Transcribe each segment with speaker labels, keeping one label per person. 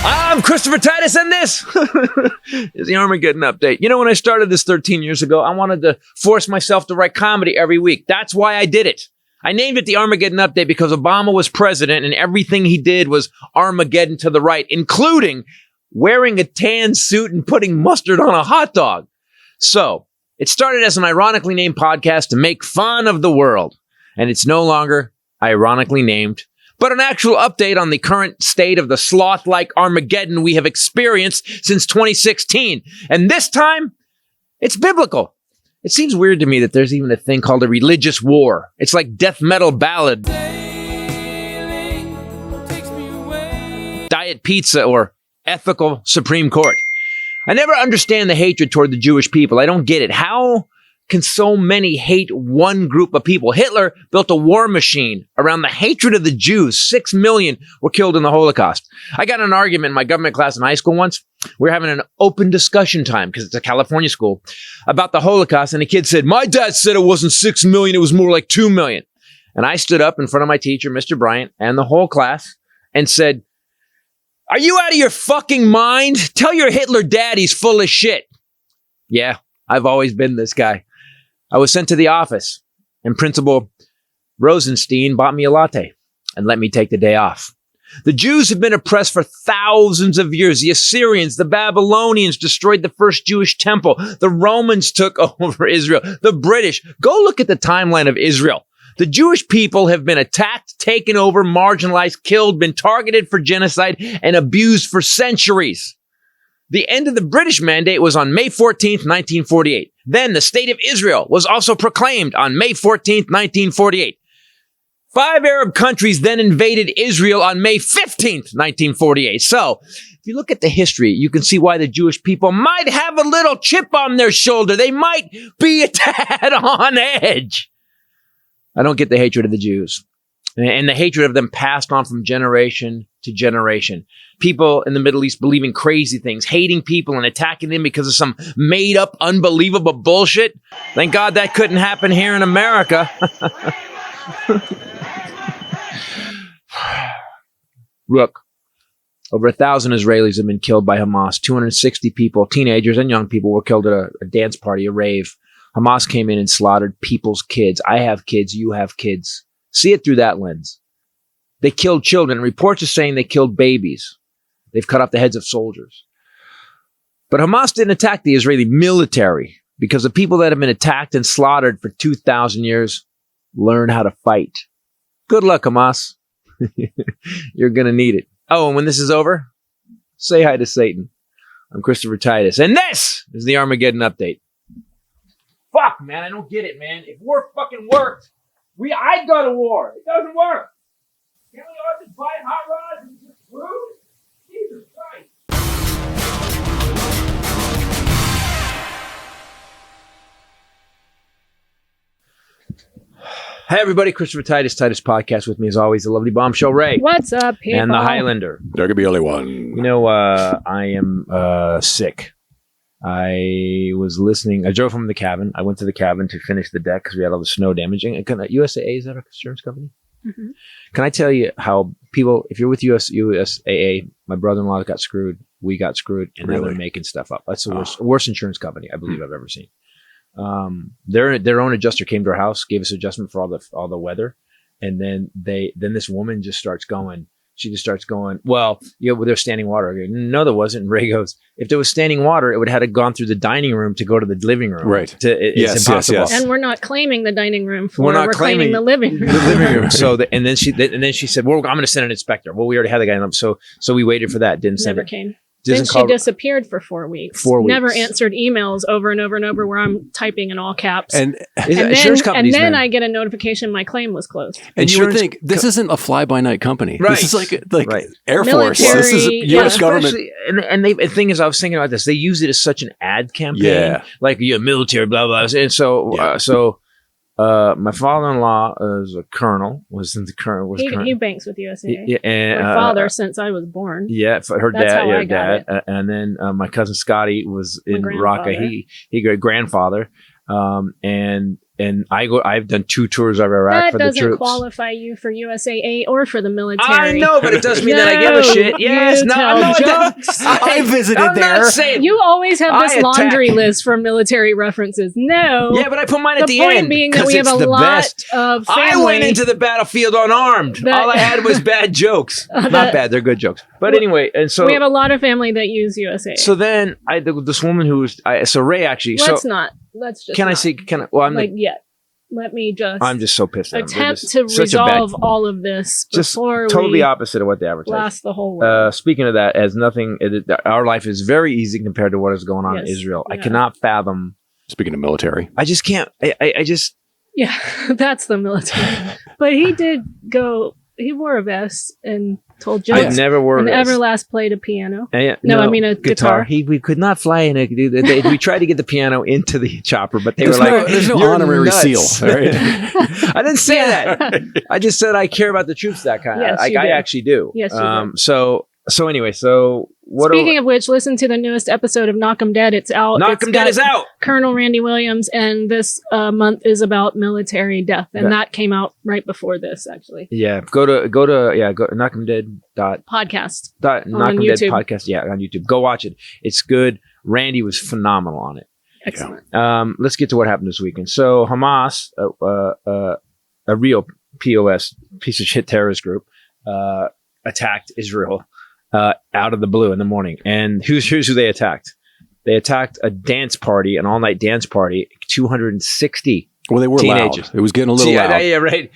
Speaker 1: I'm Christopher Titus, and this is the Armageddon Update. You know, when I started this 13 years ago, I wanted to force myself to write comedy every week. That's why I did it. I named it the Armageddon Update because Obama was president, and everything he did was Armageddon to the right, including wearing a tan suit and putting mustard on a hot dog. So, it started as an ironically named podcast to make fun of the world, and it's no longer ironically named, but an actual update on the current state of the sloth-like Armageddon we have experienced since 2016. And this time, it's biblical. It seems weird to me that there's even a thing called a religious war. It's like death metal ballad, diet pizza, or ethical Supreme Court. I never understand the hatred toward the Jewish people. I don't get it. How can so many hate one group of people? Hitler built a war machine around the hatred of the Jews. 6 million were killed in the Holocaust. I got in an argument in my government class in high school once. We were having an open discussion time, because it's a California school, about the Holocaust. And the kid said, my dad said it wasn't 6 million, it was more like 2 million. And I stood up in front of my teacher, Mr. Bryant, and the whole class and said, are you out of your fucking mind? Tell your Hitler dad he's full of shit. Yeah, I've always been this guy. I was sent to the office, and Principal Rosenstein bought me a latte and let me take the day off. The Jews have been oppressed for thousands of years. The Assyrians, the Babylonians destroyed the first Jewish temple. The Romans took over Israel. The British. Go look at the timeline of Israel. The Jewish people have been attacked, taken over, marginalized, killed, been targeted for genocide, and abused for centuries. The end of the British Mandate was on May 14th, 1948. Then the State of Israel was also proclaimed on May 14th, 1948. 5 Arab countries then invaded Israel on May 15th, 1948. So, if you look at the history, you can see why the Jewish people might have a little chip on their shoulder. They might be a tad on edge. I don't get the hatred of the Jews. And the hatred of them passed on from generation to generation. People in the Middle East believing crazy things, hating people and attacking them because of some made-up, unbelievable bullshit. Thank God that couldn't happen here in America. Look, over 1,000 Israelis have been killed by Hamas. 260 people, teenagers and young people, were killed at a dance party, a rave. Hamas came in and slaughtered people's kids. I have kids. You have kids. See it through that lens. They killed children. Reports are saying they killed babies. They've cut off the heads of soldiers. But Hamas didn't attack the Israeli military, because the people that have been attacked and slaughtered for 2,000 years learn how to fight. Good luck, Hamas. You're going to need it. Oh, and when this is over, say hi to Satan. I'm Christopher Titus, and this is the Armageddon Update. Fuck, man, I don't get it, man. If war fucking worked, I'd go to war. It doesn't work. Can't we all just buy hot rods and just cruise? Jesus Christ. Hey, everybody. Christopher Titus Podcast. With me, as always, the lovely bombshell Ray.
Speaker 2: What's up, people?
Speaker 1: And the Highlander.
Speaker 3: There could be only one.
Speaker 1: You know, I am sick. I was listening. I drove from the cabin. I went to the cabin to finish the deck because we had all the snow damaging. USAA, is that an insurance company? Mm-hmm. Can I tell you how people, if you're with USAA, my brother-in-law got screwed. We got screwed, and now they're making stuff up. That's the worst insurance company I believe I've ever seen. Their own adjuster came to our house, gave us adjustment for all the weather, and then this woman just starts going. She just starts going, well, there's standing water. I go, no, there wasn't. And Ray goes, if there was standing water, it would have gone through the dining room to go to the living room.
Speaker 3: Right.
Speaker 1: It's impossible.
Speaker 2: Yes. And we're not claiming the dining room. We're claiming the living room.
Speaker 1: The living room. So, and then she said, well, I'm going to send an inspector. Well, we already had the guy. So we waited for that. Didn't send it.
Speaker 2: Never came. Then she disappeared for 4 weeks. Never answered emails over and over and over where I'm typing in all caps. And then I get a notification my claim was closed.
Speaker 3: And you would think, this isn't a fly-by-night company.
Speaker 1: Right.
Speaker 3: This is like Air Force.
Speaker 2: Military,
Speaker 3: this is U.S. government.
Speaker 1: And the thing is, I was thinking about this. They use it as such an ad campaign.
Speaker 3: Yeah.
Speaker 1: Like, military, blah, blah. And so my father-in-law is a colonel.
Speaker 2: He banks with USA.
Speaker 1: Yeah, and,
Speaker 2: my father since I was born.
Speaker 1: Yeah, her
Speaker 2: That's
Speaker 1: dad.
Speaker 2: how I
Speaker 1: dad.
Speaker 2: got it.
Speaker 1: And then my cousin Scotty was in Raqqa. He great grandfather. And and I've done 2 tours of Iraq
Speaker 2: that
Speaker 1: for the troops.
Speaker 2: That doesn't qualify you for USAA or for the military.
Speaker 1: I know, but it doesn't mean that I give a shit. Yes,
Speaker 3: I visited there.
Speaker 2: You always have this laundry list for military references. No.
Speaker 1: Yeah, but I put mine at the end.
Speaker 2: The point being that we have a lot of family.
Speaker 1: I went into the battlefield unarmed. All I had was bad jokes. Not bad, they're good jokes. But anyway, and so
Speaker 2: we have a lot of family that use USAA.
Speaker 1: So then this woman who was so Ray actually.
Speaker 2: Let's just.
Speaker 1: Well, I'm
Speaker 2: yet. Let me just.
Speaker 1: I'm just so pissed at them.
Speaker 2: Attempt to resolve all of this before
Speaker 1: just totally opposite of what they advertise.
Speaker 2: Blast the whole world.
Speaker 1: Speaking of that, as nothing, our life is very easy compared to what is going on in Israel. Yeah. I cannot fathom.
Speaker 3: Speaking of military,
Speaker 1: I just can't. I just.
Speaker 2: Yeah, that's the military. But he did go. He wore a vest and told jokes.
Speaker 1: I never wore a vest.
Speaker 2: Everlast played a piano.
Speaker 1: No,
Speaker 2: I mean a guitar.
Speaker 1: We could not fly in a. We tried to get the piano into the chopper, but they were like,
Speaker 3: "There's no honorary seal." Right?
Speaker 1: I didn't say that. I just said I care about the troops that kind.
Speaker 2: Yes,
Speaker 1: I actually do.
Speaker 2: Yes, you
Speaker 1: do. So anyway,
Speaker 2: Speaking of which, listen to the newest episode of Knock 'em Dead. It's out.
Speaker 1: Knock 'em Dead is out.
Speaker 2: Colonel Randy Williams, and this month is about military death, and that came out right before this, actually.
Speaker 1: Yeah, go to knockemdead
Speaker 2: podcast
Speaker 1: on YouTube. Podcast. Yeah, on YouTube. Go watch it. It's good. Randy was phenomenal on it.
Speaker 2: Excellent.
Speaker 1: Let's get to what happened this weekend. So Hamas, a real POS piece of shit terrorist group, attacked Israel. Out of the blue in the morning. And here's who they attacked. They attacked a dance party, an all-night dance party, 260
Speaker 3: Well, they were
Speaker 1: teenagers.
Speaker 3: Loud. It was getting a little loud.
Speaker 1: Yeah, right.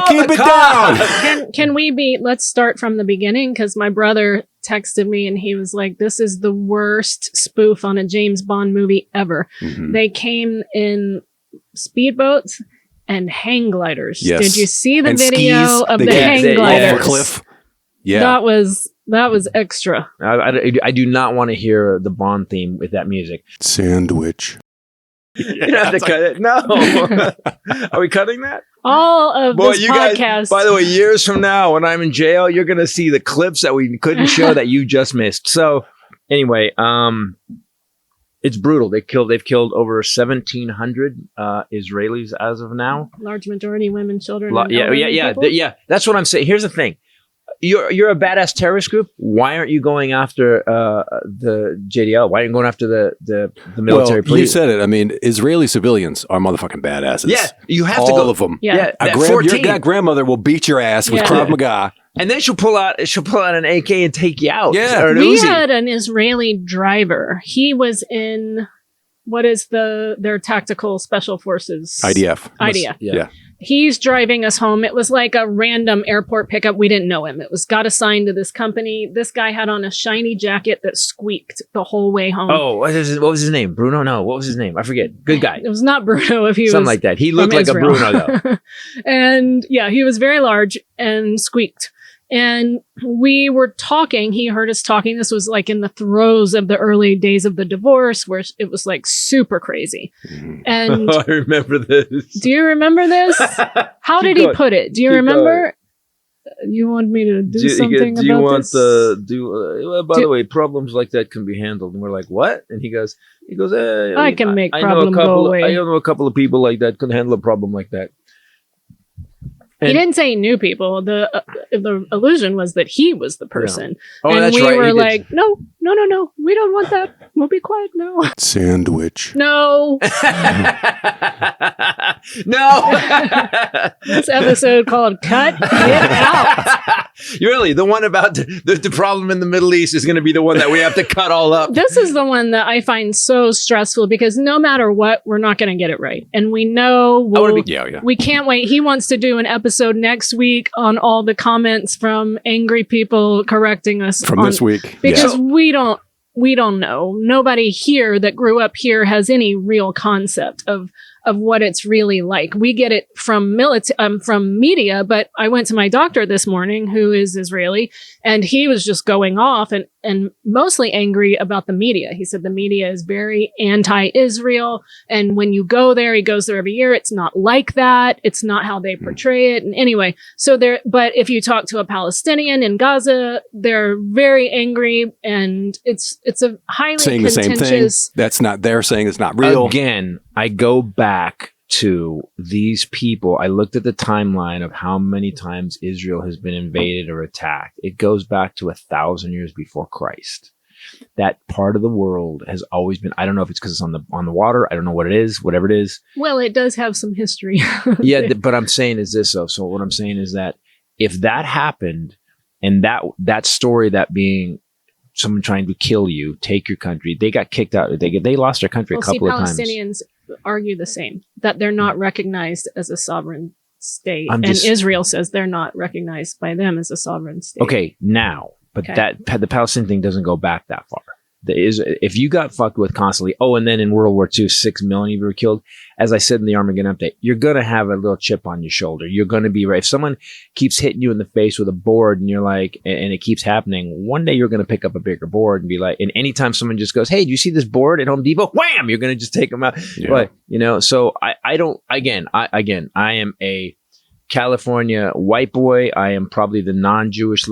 Speaker 3: Keep it down.
Speaker 2: Can we let's start from the beginning, because my brother texted me and he was like, this is the worst spoof on a James Bond movie ever. Mm-hmm. They came in speedboats and hang gliders.
Speaker 3: Yes.
Speaker 2: Did you see the video of the hang gliders?
Speaker 3: Cliff. Yeah.
Speaker 2: That was extra.
Speaker 1: I do not want to hear the Bond theme with that music.
Speaker 3: Sandwich.
Speaker 1: You don't have to cut it. No. Are we cutting that?
Speaker 2: All of this podcast.
Speaker 1: Guys, by the way, years from now, when I'm in jail, you're going to see the clips that we couldn't show that you just missed. So anyway, it's brutal. They've killed over 1,700 Israelis as of now.
Speaker 2: Large majority women, children.
Speaker 1: Yeah. That's what I'm saying. Here's the thing. You're a badass terrorist group. Why aren't you going after the JDL? Why aren't you going after the military police?
Speaker 3: You said it. I mean, Israeli civilians are motherfucking badasses.
Speaker 1: Yeah, you have
Speaker 3: all
Speaker 1: to go.
Speaker 3: of them.
Speaker 2: Yeah,
Speaker 3: your grandmother will beat your ass with Krav Maga.
Speaker 1: And then she'll pull out an AK and take you out.
Speaker 3: Yeah,
Speaker 2: we had an Israeli driver. He was in what is their tactical special forces?
Speaker 3: IDF.
Speaker 2: Yeah. He's driving us home. It was like a random airport pickup. We didn't know him. It got assigned to this company. This guy had on a shiny jacket that squeaked the whole way home.
Speaker 1: Oh, what was his name? Bruno? No, what was his name? I forget. Good guy.
Speaker 2: It was not Bruno. If he was
Speaker 1: something like that. He looked like Israel. A Bruno though.
Speaker 2: And yeah, he was very large and squeaked. And we were talking. He heard us talking. This was like in the throes of the early days of the divorce, where it was like super crazy. And
Speaker 1: I remember this.
Speaker 2: Do you remember this? How did he put it? Do you remember? You want me to do something about this?
Speaker 1: Do you want to by the way, problems like that can be handled. And we're like, what? And he goes,
Speaker 2: I can make problem go away.
Speaker 1: I know a couple of people like that can handle a problem like that.
Speaker 2: He didn't say he knew people. The illusion was that he was the person.
Speaker 1: Yeah. Oh,
Speaker 2: and
Speaker 1: that's
Speaker 2: we
Speaker 1: right.
Speaker 2: were like, no. We don't want that. We'll be quiet. No.
Speaker 3: Sandwich.
Speaker 2: No.
Speaker 1: No.
Speaker 2: This episode called Cut It Out.
Speaker 1: Really? The one about the problem in the Middle East is going to be the one that we have to cut all up.
Speaker 2: This is the one that I find so stressful because no matter what, we're not going to get it right. And we know we can't wait. He wants to do an episode next week on all the comments from angry people correcting us
Speaker 3: from this week.
Speaker 2: Because we don't know. Nobody here that grew up here has any real concept of what it's really like. We get it from media, but I went to my doctor this morning, who is Israeli, and he was just going off and mostly angry about the media. He said the media is very anti-Israel, and when you go there, he goes there every year, it's not like that. It's not how they portray it. And anyway, but if you talk to a Palestinian in Gaza, they're very angry, and it's a highly
Speaker 3: saying
Speaker 2: contentious.
Speaker 3: The same thing. That's not they're saying it's not real.
Speaker 1: Again, I go back to these people. I looked at the timeline of how many times Israel has been invaded or attacked. It goes back to 1,000 years before Christ. That part of the world has always been, I don't know if it's because it's on the water. I don't know what it is, whatever it is.
Speaker 2: Well, it does have some history.
Speaker 1: Yeah, but I'm saying is this though. So what I'm saying is that if that happened and that story, that being someone trying to kill you, take your country, they got kicked out. They lost their country a couple of times.
Speaker 2: Palestinians argue the same, that they're not recognized as a sovereign state. And Israel says they're not recognized by them as a sovereign state.
Speaker 1: Okay, now. But the Palestinian thing doesn't go back that far. If you got fucked with constantly, and then in World War II, 6 million of you were killed. As I said in the Armageddon update, you're going to have a little chip on your shoulder. You're going to be right. If someone keeps hitting you in the face with a board and you're like, and it keeps happening, one day you're going to pick up a bigger board and be like, and anytime someone just goes, hey, do you see this board at Home Depot? Wham! You're going to just take them out. Yeah. But, so I don't, I am a California white boy. I am probably the non-Jewish.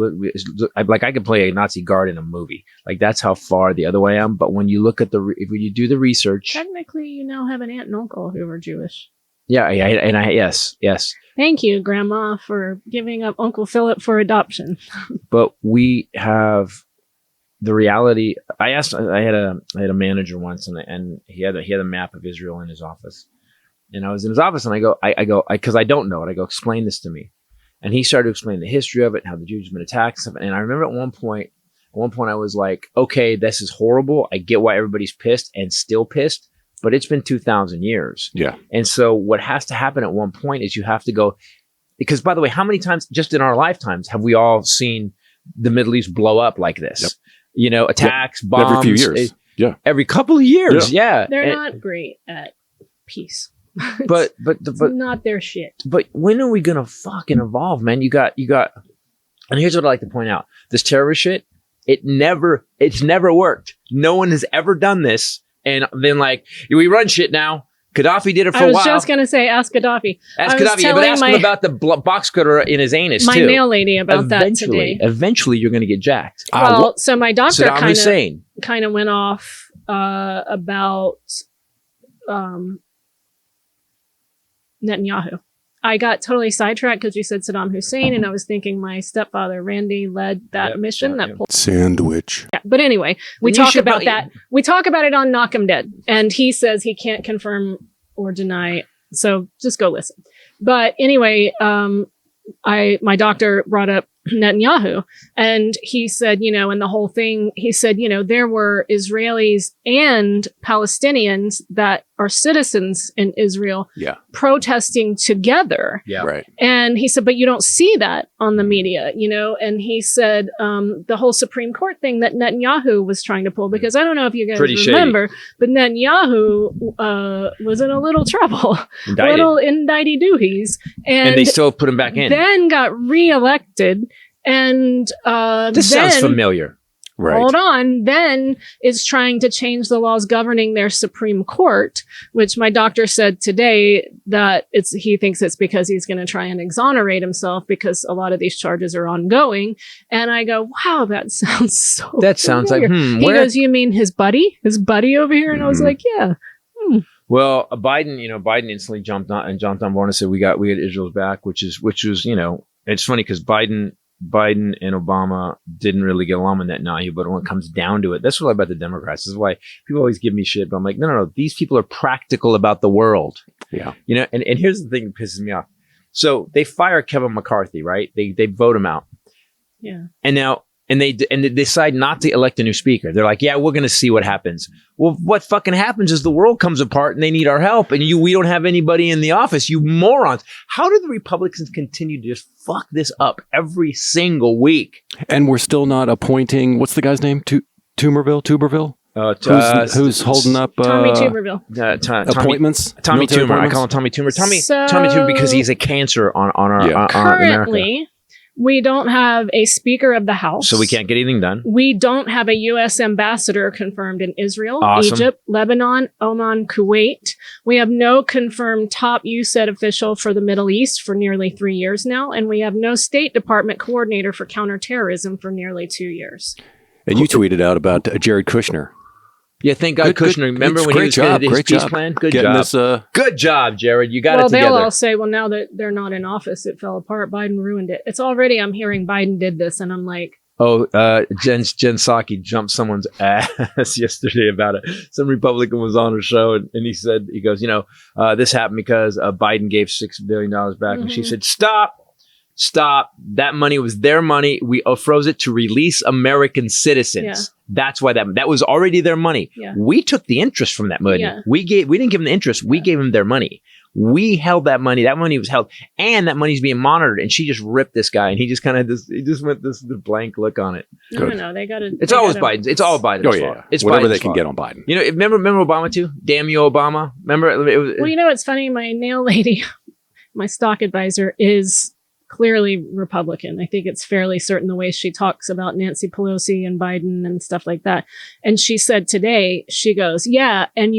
Speaker 1: I could play a Nazi guard in a movie. Like that's how far the other way I am. But when you look at when you do the research,
Speaker 2: technically, you now have an aunt and uncle who are Jewish.
Speaker 1: Yeah, yes.
Speaker 2: Thank you, Grandma, for giving up Uncle Philip for adoption.
Speaker 1: But we have the reality. I had a manager once, and he had a map of Israel in his office. And I was in his office and I go, because I don't know it. I go, explain this to me. And he started to explain the history of it and how the Jews have been attacked and stuff. And I remember at one point I was like, okay, this is horrible. I get why everybody's pissed and still pissed, but it's been 2,000 years.
Speaker 3: Yeah.
Speaker 1: And so what has to happen at one point is you have to go, because by the way, how many times just in our lifetimes have we all seen the Middle East blow up like this? Yep. Attacks, bombs.
Speaker 3: Every few years. Yeah.
Speaker 1: Every couple of years. Yeah.
Speaker 2: They're not great at peace.
Speaker 1: But
Speaker 2: it's not their shit.
Speaker 1: But when are we gonna fucking evolve, man? You got. And here's what I like to point out: this terrorist shit, it's never worked. No one has ever done this, and then we run shit now. Gaddafi did it for a while.
Speaker 2: I was just gonna say, ask Gaddafi.
Speaker 1: Ask Gaddafi, but ask him about the box cutter in his anus
Speaker 2: too. My nail lady about that today.
Speaker 1: Eventually, you're gonna get jacked.
Speaker 2: Well, so my doctor
Speaker 1: kind
Speaker 2: of went off about. Netanyahu. I got totally sidetracked because you said Saddam Hussein, and I was thinking my stepfather Randy led that mission.
Speaker 3: Sandwich.
Speaker 2: Yeah, but anyway, we talk about that. We talk about it on Knock 'Em Dead, and he says he can't confirm or deny. So just go listen. But anyway, my doctor brought up Netanyahu, and he said, and the whole thing, he said, there were Israelis and Palestinians that are citizens in Israel protesting together.
Speaker 1: Yeah.
Speaker 3: Right.
Speaker 2: And he said, but you don't see that on the media, and he said, the whole Supreme Court thing that Netanyahu was trying to pull, because I don't know if you guys remember, but Netanyahu was in a little trouble, little indicty doohies. And
Speaker 1: they still put him back in.
Speaker 2: Then got reelected. And
Speaker 1: this sounds familiar.
Speaker 3: Right.
Speaker 2: Hold on. Then is trying to change the laws governing their Supreme Court, which my doctor said today that he thinks it's because he's going to try and exonerate himself because a lot of these charges are ongoing. And I go, wow, that sounds so
Speaker 1: That sounds like,
Speaker 2: He goes, you mean his buddy over here? And I was like, yeah.
Speaker 1: Well, Biden instantly jumped on board and said, we got Israel's back, which was, it's funny because Biden and Obama didn't really get along with Netanyahu, but when it comes down to it, that's what I like about the Democrats. This is why people always give me shit, but I'm like, no. These people are practical about the world.
Speaker 3: Yeah.
Speaker 1: And here's the thing that pisses me off. So they fire Kevin McCarthy, right? They vote him out.
Speaker 2: Yeah.
Speaker 1: And they decide not to elect a new speaker. They're like, yeah, we're going to see what happens. Well, what fucking happens is the world comes apart and they need our help. And we don't have anybody in the office, you morons. How do the Republicans continue to just fuck this up every single week?
Speaker 3: And we're still not appointing, what's the guy's name? Tuberville? Who's holding up
Speaker 2: Tommy Tuberville.
Speaker 3: Appointments?
Speaker 1: Tommy Tumor. I call him Tommy Tumor. Tommy Tumor because he's a cancer on our
Speaker 2: currently. We don't have a Speaker of the House.
Speaker 1: So we can't get anything done.
Speaker 2: We don't have a U.S. ambassador confirmed in Israel,
Speaker 1: awesome.
Speaker 2: Egypt, Lebanon, Oman, Kuwait. We have no confirmed top USAID official for the Middle East for nearly 3 years now. And we have no State Department coordinator for counterterrorism for nearly 2 years.
Speaker 3: And you tweeted out about Jared Kushner.
Speaker 1: Yeah, thank God Kushner. Remember when he was going to his peace plan? Good job. Good job, Jared. You got it together.
Speaker 2: Well, they'll all say, well, now that they're not in office, it fell apart. Biden ruined it. It's already, I'm hearing Biden did this, and I'm like,
Speaker 1: Jen Psaki jumped someone's ass yesterday about it. Some Republican was on her show, and he goes, this happened because Biden gave $6 billion back. And she said, stop. That money was their money. We froze it to release American citizens. Yeah. That's why that was already their money. Yeah. We took the interest from that money. Yeah. We didn't give them the interest. We gave them their money. We held that money. That money was held, and that money's being monitored. And she just ripped this guy, and he just kind of went this blank look on it.
Speaker 2: No, they got to.
Speaker 1: It's always Biden. It's all Biden.
Speaker 3: Oh yeah, it's whatever Biden's they can get on Biden.
Speaker 1: Remember Obama too? Damn you, Obama! Remember?
Speaker 2: It's funny. My nail lady, my stock advisor, is clearly Republican. I think it's fairly certain the way she talks about Nancy Pelosi and Biden and stuff like that. And she said today, she goes, yeah, and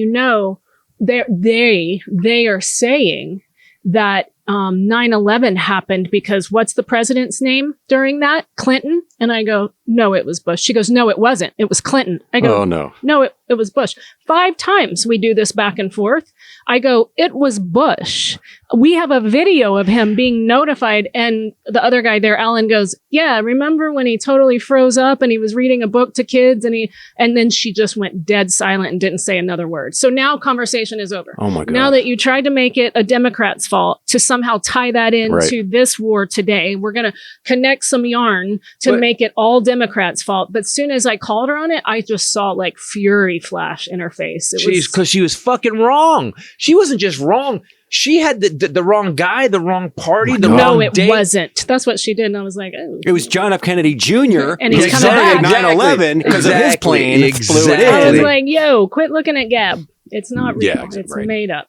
Speaker 2: they are saying that 9/11 happened because what's the president's name during that? Clinton? And I go, no, it was Bush. She goes, no, it wasn't. It was Clinton. I go,
Speaker 3: oh, no.
Speaker 2: No, it was Bush. 5 times we do this back and forth. I go, it was Bush. We have a video of him being notified. And the other guy there, Alan, goes, yeah, remember when he totally froze up and he was reading a book to kids and then she just went dead silent and didn't say another word. So now conversation is over.
Speaker 3: Oh my God.
Speaker 2: Now that you tried to make it a Democrat's fault to somehow tie that into this war today, we're going to connect some yarn to make it all Democrats' fault. But as soon as I called her on it, I just saw like fury flash in her face.
Speaker 1: Because she was fucking wrong. She wasn't just wrong. She had the wrong guy, the wrong party, the wrong date.
Speaker 2: No, it wasn't. That's what she did. And I was like, oh.
Speaker 3: It was John F. Kennedy Jr.
Speaker 2: And he's coming back.
Speaker 3: 9/11 because of his plane. Flew it in.
Speaker 2: I was like, yo, quit looking at Gab. It's not real. Yeah, it's made up.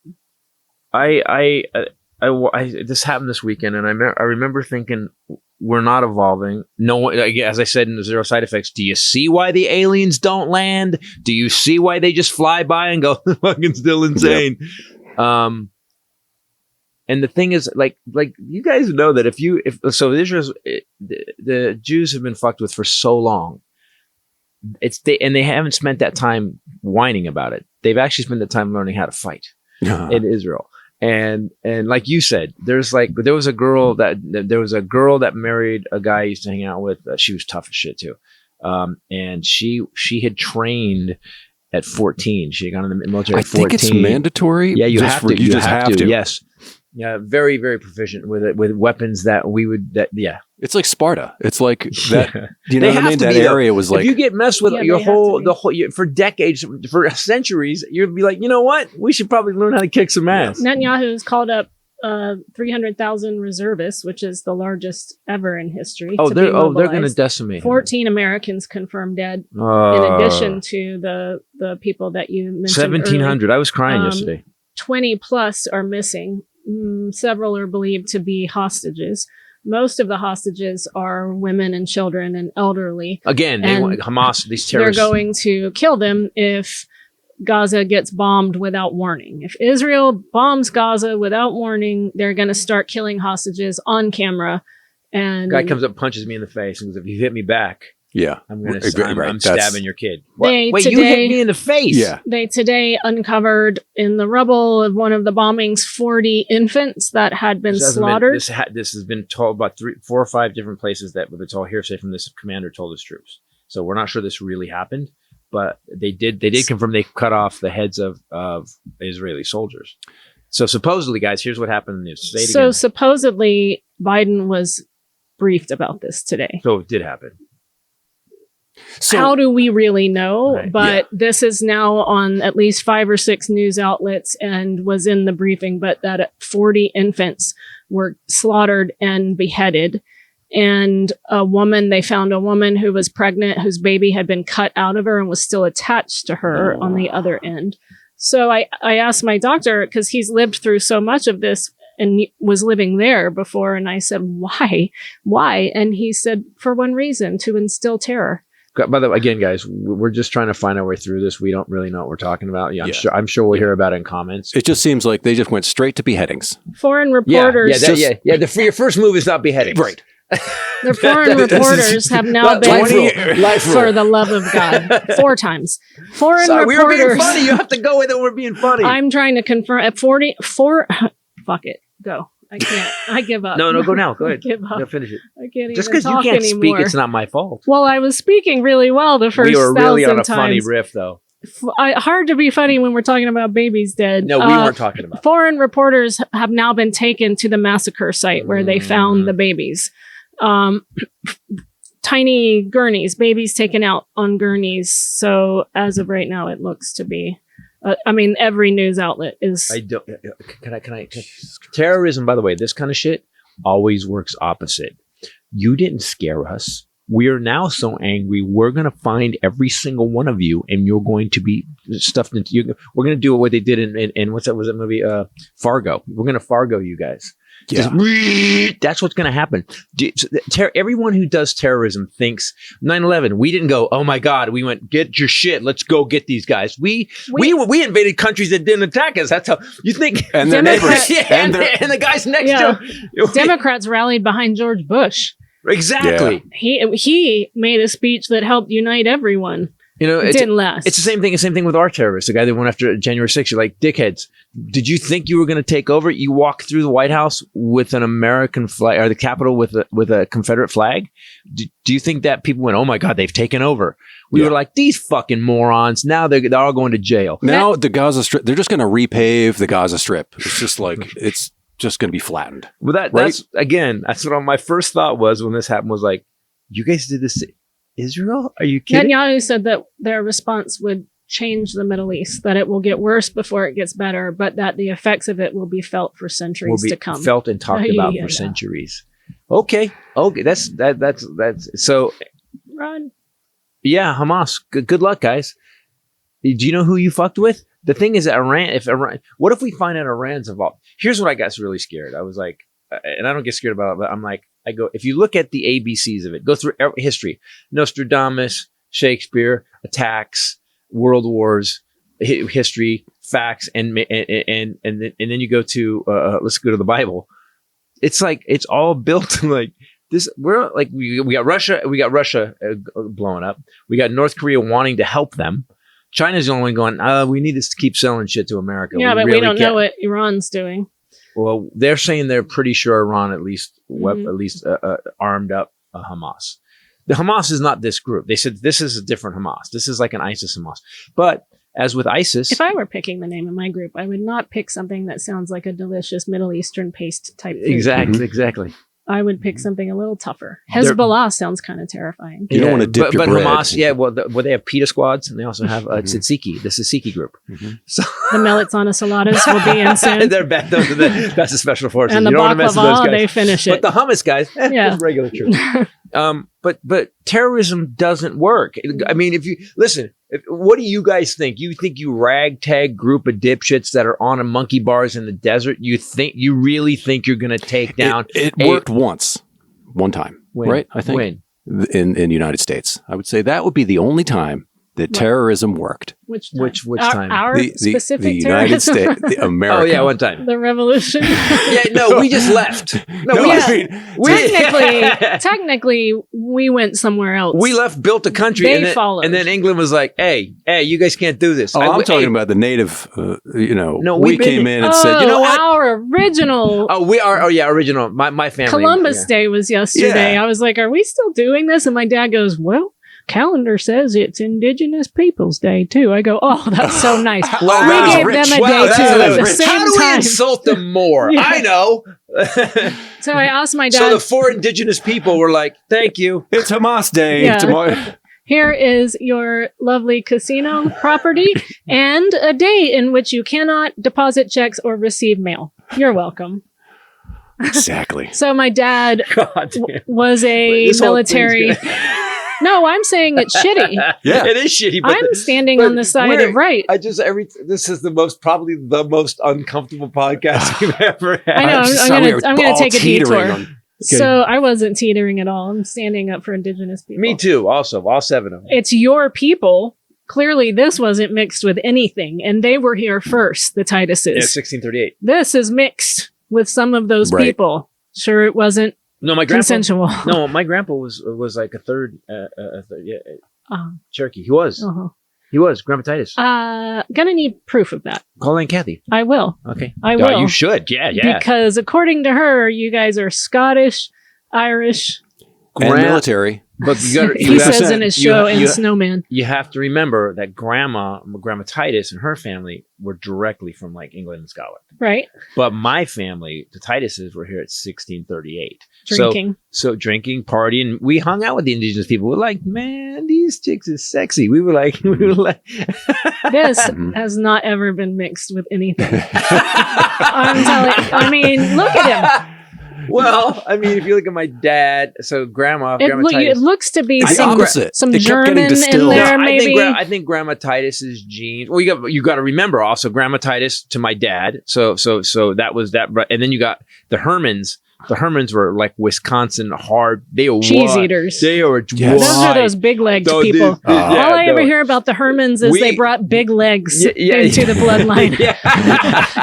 Speaker 1: This happened this weekend, and I remember thinking, we're not evolving. No, as I said in the Zero Side Effects, do you see why the aliens don't land? Do you see why they just fly by and go, fucking still insane? Yep. And the thing is, like you guys know that if Israel's the Jews have been fucked with for so long. And they haven't spent that time whining about it. They've actually spent the time learning how to fight in Israel. And like you said, there was a girl that married a guy I used to hang out with. She was tough as shit too. And she had trained at 14. She had gone in the military at 14. I think it's
Speaker 3: mandatory.
Speaker 1: Yeah, you have to.
Speaker 3: You just have to.
Speaker 1: Yes. Yeah, very, very proproficient with weapons that we would.
Speaker 3: It's like Sparta. It's like that. You know what I mean? That area was like.
Speaker 1: If you get messed with for decades, for centuries, you'd be like, you know what? We should probably learn how to kick some ass.
Speaker 2: Netanyahu's called up 300,000 reservists, which is the largest ever in history.
Speaker 1: They're going to decimate.
Speaker 2: 14 Americans confirmed dead, in addition to the people that you mentioned.
Speaker 1: 1,700. I was crying yesterday.
Speaker 2: 20 plus are missing. Several are believed to be hostages. Most of the hostages are women and children and elderly.
Speaker 1: Again, they want Hamas, these terrorists.
Speaker 2: They're going to kill them if Gaza gets bombed without warning. If Israel bombs Gaza without warning, they're going to start killing hostages on camera. And
Speaker 1: guy comes up, punches me in the face, and goes, "If you hit me back, I'm stabbing your kid." You hit me in the face.
Speaker 3: Yeah.
Speaker 2: They today uncovered in the rubble of one of the bombings 40 infants that had been slaughtered.
Speaker 1: This has been told about 4 or 5 different places that it's all hearsay from this commander told his troops. So we're not sure this really happened, but they did confirm they cut off the heads of Israeli soldiers. So supposedly, guys, here's what happened in the news.
Speaker 2: So supposedly Biden was briefed about this today.
Speaker 1: So it did happen.
Speaker 2: So, how do we really know? Right. But this is now on at least 5 or 6 news outlets and was in the briefing, but that 40 infants were slaughtered and beheaded. And they found a woman who was pregnant, whose baby had been cut out of her and was still attached to her on the other end. So I asked my doctor, because he's lived through so much of this and was living there before. And I said, why? And he said, for one reason, to instill terror.
Speaker 1: By the way, again, guys, we're just trying to find our way through this. We don't really know what we're talking about. I'm sure we'll hear about it in comments.
Speaker 3: It just seems like they just went straight to beheadings.
Speaker 2: Foreign reporters.
Speaker 1: Your first move is not beheadings.
Speaker 3: Right.
Speaker 2: The foreign reporters have now been, for the love of God, 4 times. Foreign
Speaker 1: Sorry,
Speaker 2: reporters.
Speaker 1: we were being funny. You have to go with it. We're being funny.
Speaker 2: I'm trying to confirm at 44. Fuck it. Go. I can't. I give up.
Speaker 1: No, go now. Go ahead.
Speaker 2: I give up.
Speaker 1: No, finish it.
Speaker 2: I can't
Speaker 1: Just
Speaker 2: even
Speaker 1: because you
Speaker 2: talk
Speaker 1: can't
Speaker 2: anymore.
Speaker 1: speak, it's not my fault.
Speaker 2: Well, I was speaking really well the first
Speaker 1: We were really on a
Speaker 2: 1,000
Speaker 1: funny
Speaker 2: times.
Speaker 1: riff, though.
Speaker 2: Hard to be funny when we're talking about babies dead.
Speaker 1: No, we weren't talking about.
Speaker 2: Foreign reporters have now been taken to the massacre site where they found the babies. Tiny gurneys, babies taken out on gurneys. So as of right now, it looks to be. Every news outlet is.
Speaker 1: I don't. Can I? Terrorism, by the way, this kind of shit always works opposite. You didn't scare us. We are now so angry. We're going to find every single one of you, and you're going to be stuffed into you. We're going to do what they did in what's that? Was that movie? Fargo. We're going to Fargo you guys.
Speaker 3: Yeah.
Speaker 1: That's what's going to happen. Everyone who does terrorism thinks 9/11. We didn't go, oh my God. We went, get your shit. Let's go get these guys. We invaded countries that didn't attack us. That's how you think.
Speaker 3: And their neighbors.
Speaker 1: Yeah, and the guys next to them.
Speaker 2: Democrats rallied behind George Bush.
Speaker 1: Exactly.
Speaker 2: Yeah. He made a speech that helped unite everyone. It didn't last.
Speaker 1: It's the same thing. Same thing with our terrorists. The guy that went after January 6th. You're like, dickheads. Did you think you were going to take over? You walk through the White House with an American flag, or the Capitol with a Confederate flag. Do you think that people went, oh my God, they've taken over? We were like, these fucking morons. Now they're all going to jail.
Speaker 3: Now the Gaza Strip, they're just going to repave the Gaza Strip. It's just like, it's just going to be flattened.
Speaker 1: Well, that's what my first thought was when this happened was like, you guys did this to Israel? Are you kidding?
Speaker 2: Netanyahu said that their response would change the Middle East, that it will get worse before it gets better, but that the effects of it will be felt for centuries to come.
Speaker 1: Felt and talked about for centuries. Okay. That's so.
Speaker 2: Run.
Speaker 1: Yeah, Hamas. Good luck, guys. Do you know who you fucked with? The thing is, what if we find out Iran's involved? Here's what I got really scared. I was like, and I don't get scared about it, but I'm like, if you look at the ABCs of it, go through history, Nostradamus, Shakespeare, attacks, world wars, history, facts, and then you go to, let's go to the Bible. It's like, it's all built like this. We're like, we got Russia blowing up. We got North Korea wanting to help them. China's the only one going, we need to keep selling shit to America.
Speaker 2: Yeah, but we don't know what Iran's doing.
Speaker 1: Well, they're saying they're pretty sure Iran at least armed up Hamas. The Hamas is not this group. They said this is a different Hamas. This is like an ISIS Hamas. But as with ISIS,
Speaker 2: if I were picking the name of my group, I would not pick something that sounds like a delicious Middle Eastern paste type food.
Speaker 1: Exactly.
Speaker 2: I would pick something a little tougher. Hezbollah sounds kind of terrifying.
Speaker 3: You don't want to dip your bread.
Speaker 1: Hamas, they have pita squads, and they also have tzatziki, the tzatziki group. Mm-hmm. So
Speaker 2: the melits on saladas will be in soon.
Speaker 1: They're bad. That's the special forces.
Speaker 2: And the baklava, they finish it.
Speaker 1: But the hummus guys, just regular troops. But terrorism doesn't work. I mean, if you listen, what do you guys think? You think you ragtag group of dipshits that are on a monkey bars in the desert? You really think you're going to take down?
Speaker 3: It worked one time, right? I think in the United States, I would say that would be the only time that terrorism worked.
Speaker 2: Which
Speaker 1: time?
Speaker 2: Our specific
Speaker 3: the United States, the America.
Speaker 1: Oh yeah, one time.
Speaker 2: The revolution.
Speaker 1: We just left.
Speaker 2: Technically, we went somewhere else.
Speaker 1: We left, built a country,
Speaker 2: They followed.
Speaker 1: And then England was like, "Hey, you guys can't do this."
Speaker 3: I'm talking about the native. We came in and said, "You know what?
Speaker 2: Our original."
Speaker 1: Original. My family.
Speaker 2: Columbus Day was yesterday. I was like, "Are we still doing this?" And my dad goes, "Well, calendar says it's Indigenous Peoples Day too." I go, "Oh, that's so nice." We gave them a day too at the same time.
Speaker 1: How do we insult them more?
Speaker 2: Yeah.
Speaker 1: I know.
Speaker 2: So I asked my dad.
Speaker 1: So the 4 indigenous people were like, "Thank you.
Speaker 3: It's Hamas Day tomorrow."
Speaker 2: Here is your lovely casino property and a day in which you cannot deposit checks or receive mail. You're welcome.
Speaker 3: Exactly.
Speaker 2: So my dad was a military. No, I'm saying it's shitty.
Speaker 3: Yeah,
Speaker 1: it is shitty. But
Speaker 2: I'm standing on the side of right.
Speaker 1: This is probably the most uncomfortable podcast we've ever had.
Speaker 2: I know. I'm going to take a detour. So I wasn't teetering at all. I'm standing up for Indigenous people.
Speaker 1: Me too. Also, all 7 of them.
Speaker 2: It's your people. Clearly, this wasn't mixed with anything, and they were here first. The Tituses.
Speaker 1: Yeah, 1638.
Speaker 2: This is mixed with some of those people. Sure, it wasn't
Speaker 1: No, my grandpa.
Speaker 2: Consensual.
Speaker 1: No, my grandpa was like a third. Cherokee. He was. He was Grandpa Titus.
Speaker 2: Gonna need proof of that.
Speaker 1: Call Aunt Kathy.
Speaker 2: I will.
Speaker 1: Okay.
Speaker 2: I will.
Speaker 1: You should. Yeah.
Speaker 2: Because according to her, you guys are Scottish, Irish,
Speaker 3: and military.
Speaker 1: But
Speaker 2: he says in his show in Snowman.
Speaker 1: You have to remember that Grandma Titus and her family were directly from like England and Scotland.
Speaker 2: Right.
Speaker 1: But my family, the Tituses, were here at 1638.
Speaker 2: Drinking.
Speaker 1: So drinking, partying. We hung out with the indigenous people. We're like, man, these chicks is sexy. We were like,
Speaker 2: this has not ever been mixed with anything. I'm telling you. I mean, look at him.
Speaker 1: Well, I mean, if you look at my dad, so Grandma Titus.
Speaker 2: It looks to be some
Speaker 3: it
Speaker 2: German in there, maybe.
Speaker 1: I think Grandma Titus's genes. Well, you got to remember also Grandma Titus to my dad. So that was that. And then you got the Hermans. The Hermans were like Wisconsin hard. They were
Speaker 2: cheese eaters.
Speaker 1: They were
Speaker 2: those are those big legged people. All I ever hear about the Hermans is they brought big legs into the bloodline.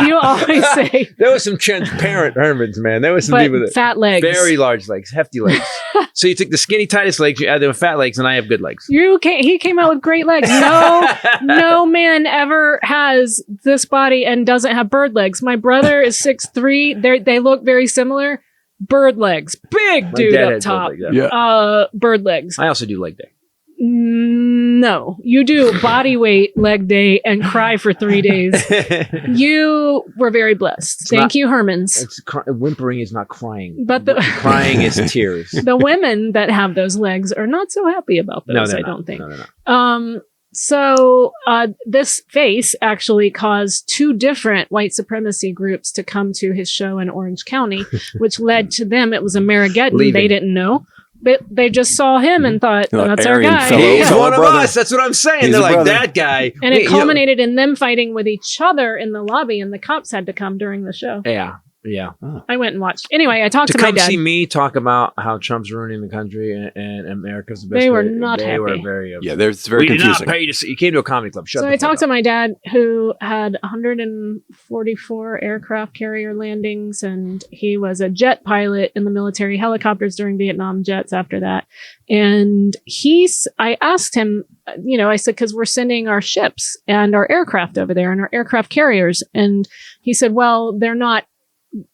Speaker 2: You always say
Speaker 1: there was some transparent Hermans, man. There was some people that
Speaker 2: fat legs,
Speaker 1: very large legs, hefty legs. So you took the skinny Titus legs, you add them with fat legs, and I have good legs.
Speaker 2: He came out with great legs. No man ever has this body and doesn't have bird legs. My brother is 6'3". They look very similar. Bird legs. Big dude up top. Bird legs.
Speaker 1: I also do leg day.
Speaker 2: No. You do body weight leg day and cry for 3 days. You were very blessed. Thank you, Hermans.
Speaker 1: Whimpering is not crying.
Speaker 2: But
Speaker 1: crying is tears.
Speaker 2: The women that have those legs are not so happy about those, I don't think.
Speaker 1: No, they're not.
Speaker 2: So this face actually caused 2 different white supremacy groups to come to his show in Orange County, which led to them. It was a Marigeddon. They didn't know. But they just saw him and thought, that's our guy.
Speaker 1: He's one of us. That's what I'm saying. They're like, that guy.
Speaker 2: And it culminated in them fighting with each other in the lobby, and the cops had to come during the show.
Speaker 1: Yeah.
Speaker 2: I went and watched. Anyway, I talked to my dad.
Speaker 1: To come see me talk about how Trump's ruining the country and America's the best.
Speaker 2: They were not happy.
Speaker 1: They were very upset.
Speaker 3: It's very confusing.
Speaker 1: Did not pay to see. You came to a comedy club.
Speaker 2: So I talked to my dad, who had 144 aircraft carrier landings, and he was a jet pilot in the military helicopters during Vietnam, jets after that. And I asked him, I said, because we're sending our ships and our aircraft over there and our aircraft carriers. And he said, well, they're not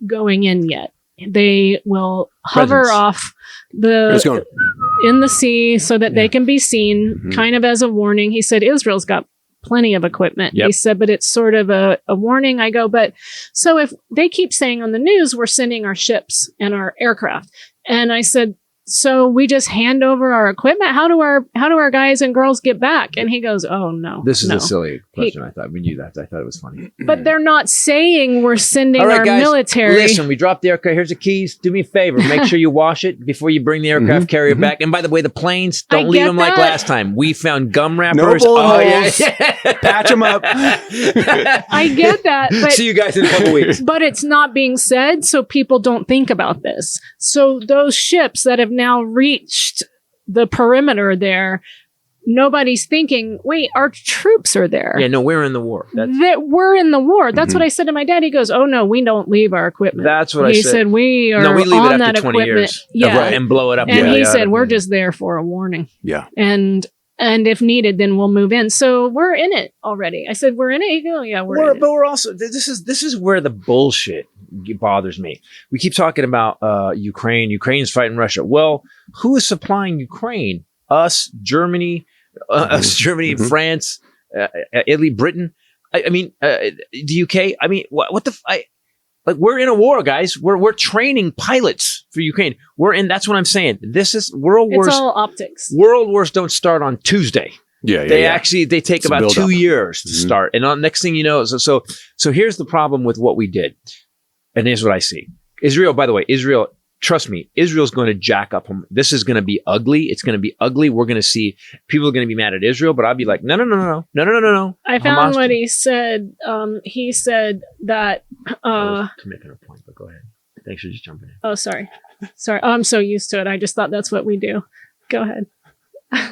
Speaker 2: going in yet. They will hover off in the sea so that they can be seen, kind of as a warning. He said Israel's got plenty of equipment. He said, but it's sort of a warning. I go, but so if they keep saying on the news we're sending our ships and our aircraft, and I said, so we just hand over our equipment? How do our guys and girls get back? And he goes, oh, no.
Speaker 1: This is a silly question. I thought we knew that. I thought it was funny.
Speaker 2: But they're not saying we're sending our guys, military.
Speaker 1: Listen, we dropped the aircraft. Here's the keys. Do me a favor. Make sure you wash it before you bring the aircraft carrier back. And by the way, the planes, don't leave them like last time. We found gum wrappers.
Speaker 3: Patch them up.
Speaker 2: I get that. But,
Speaker 1: see you guys in a couple weeks.
Speaker 2: But it's not being said, so people don't think about this. So those ships that have now reached the perimeter there, nobody's thinking, wait, our troops are there.
Speaker 1: Yeah, no, we're in the war.
Speaker 2: We're in the war. That's what I said to my dad. He goes, oh no, we don't leave our equipment.
Speaker 1: That's what I said.
Speaker 2: He said, we are
Speaker 1: we leave
Speaker 2: on
Speaker 1: it
Speaker 2: that
Speaker 1: after 20
Speaker 2: equipment.
Speaker 1: Years.
Speaker 2: Yeah.
Speaker 1: And blow it up.
Speaker 2: And he said, we're just there for a warning.
Speaker 3: Yeah.
Speaker 2: And if needed, then we'll move in. So we're in it already. I said, we're in it. He goes, yeah, we're in it.
Speaker 1: But we're also, this is where the bullshit bothers me. We keep talking about Ukraine. Ukraine's fighting Russia. Well, who is supplying Ukraine? Us, Germany, France, Italy, Britain. I mean, the UK. I mean, what the? Like, we're in a war, guys. We're training pilots for Ukraine. That's what I'm saying. This is world wars.
Speaker 2: It's all optics.
Speaker 1: World wars don't start on Tuesday. They take about 2 years to start. And next thing you know, so here's the problem with what we did. And here's what I see. Israel, by the way, trust me, Israel's going to jack up. This is going to be ugly. It's going to be ugly. We're going to see people are going to be mad at Israel, but I'll be like, no.
Speaker 2: I found what he said. He said that.
Speaker 1: To make a point, but go ahead. Thanks for just jumping in.
Speaker 2: Oh, sorry. Oh, I'm so used to it. I just thought that's what we do. Go ahead.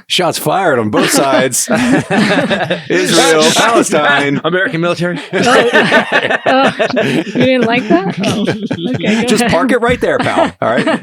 Speaker 3: Shots fired on both sides. Israel, Palestine.
Speaker 1: American military.
Speaker 2: You didn't like that? Oh, okay,
Speaker 3: Just
Speaker 2: ahead.
Speaker 3: park it right there, pal. All right.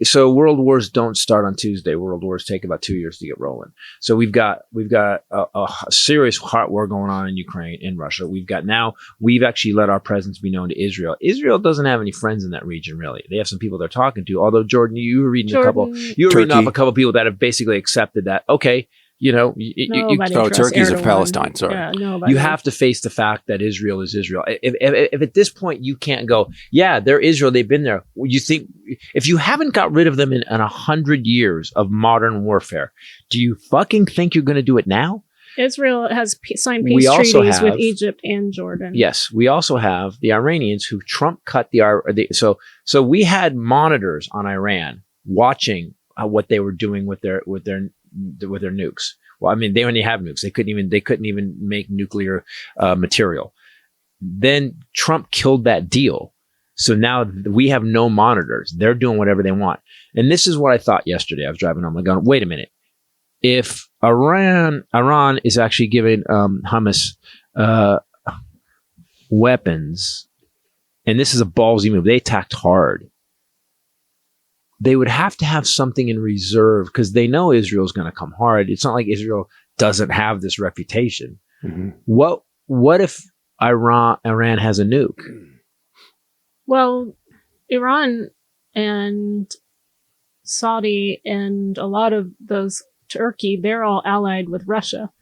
Speaker 1: So world wars don't start on Tuesday. World wars take about 2 years to get rolling. So we've got a serious hot war going on in Ukraine, in Russia. We've actually let our presence be known to Israel. Israel doesn't have any friends in that region, really. They have some people they're talking to. Although Jordan, you were reading reading off a couple people that have basically accepted that. Okay.
Speaker 3: Turkey's of Palestine. Sorry.
Speaker 2: Yeah,
Speaker 1: you have to face the fact that Israel is Israel. If at this point you can't go, yeah, they're Israel, they've been there. You think if you haven't got rid of them in 100 years of modern warfare, do you fucking think you're going to do it now?
Speaker 2: Israel has signed peace treaties with Egypt and Jordan.
Speaker 1: Yes, we also have the Iranians who Trump cut so we had monitors on Iran watching what they were doing with their nukes. Well, I mean, they only have nukes. They couldn't even make nuclear material. Then Trump killed that deal. So now we have no monitors. They're doing whatever they want. And this is what I thought yesterday. I was driving home. I'm going, wait a minute. If Iran is actually giving Hamas weapons, and this is a ballsy move, they attacked hard. They would have to have something in reserve because they know Israel's going to come hard. It's not like Israel doesn't have this reputation. Mm-hmm. What if Iran has a nuke?
Speaker 2: Well, Iran and Saudi and a lot of those Turkey, they're all allied with Russia.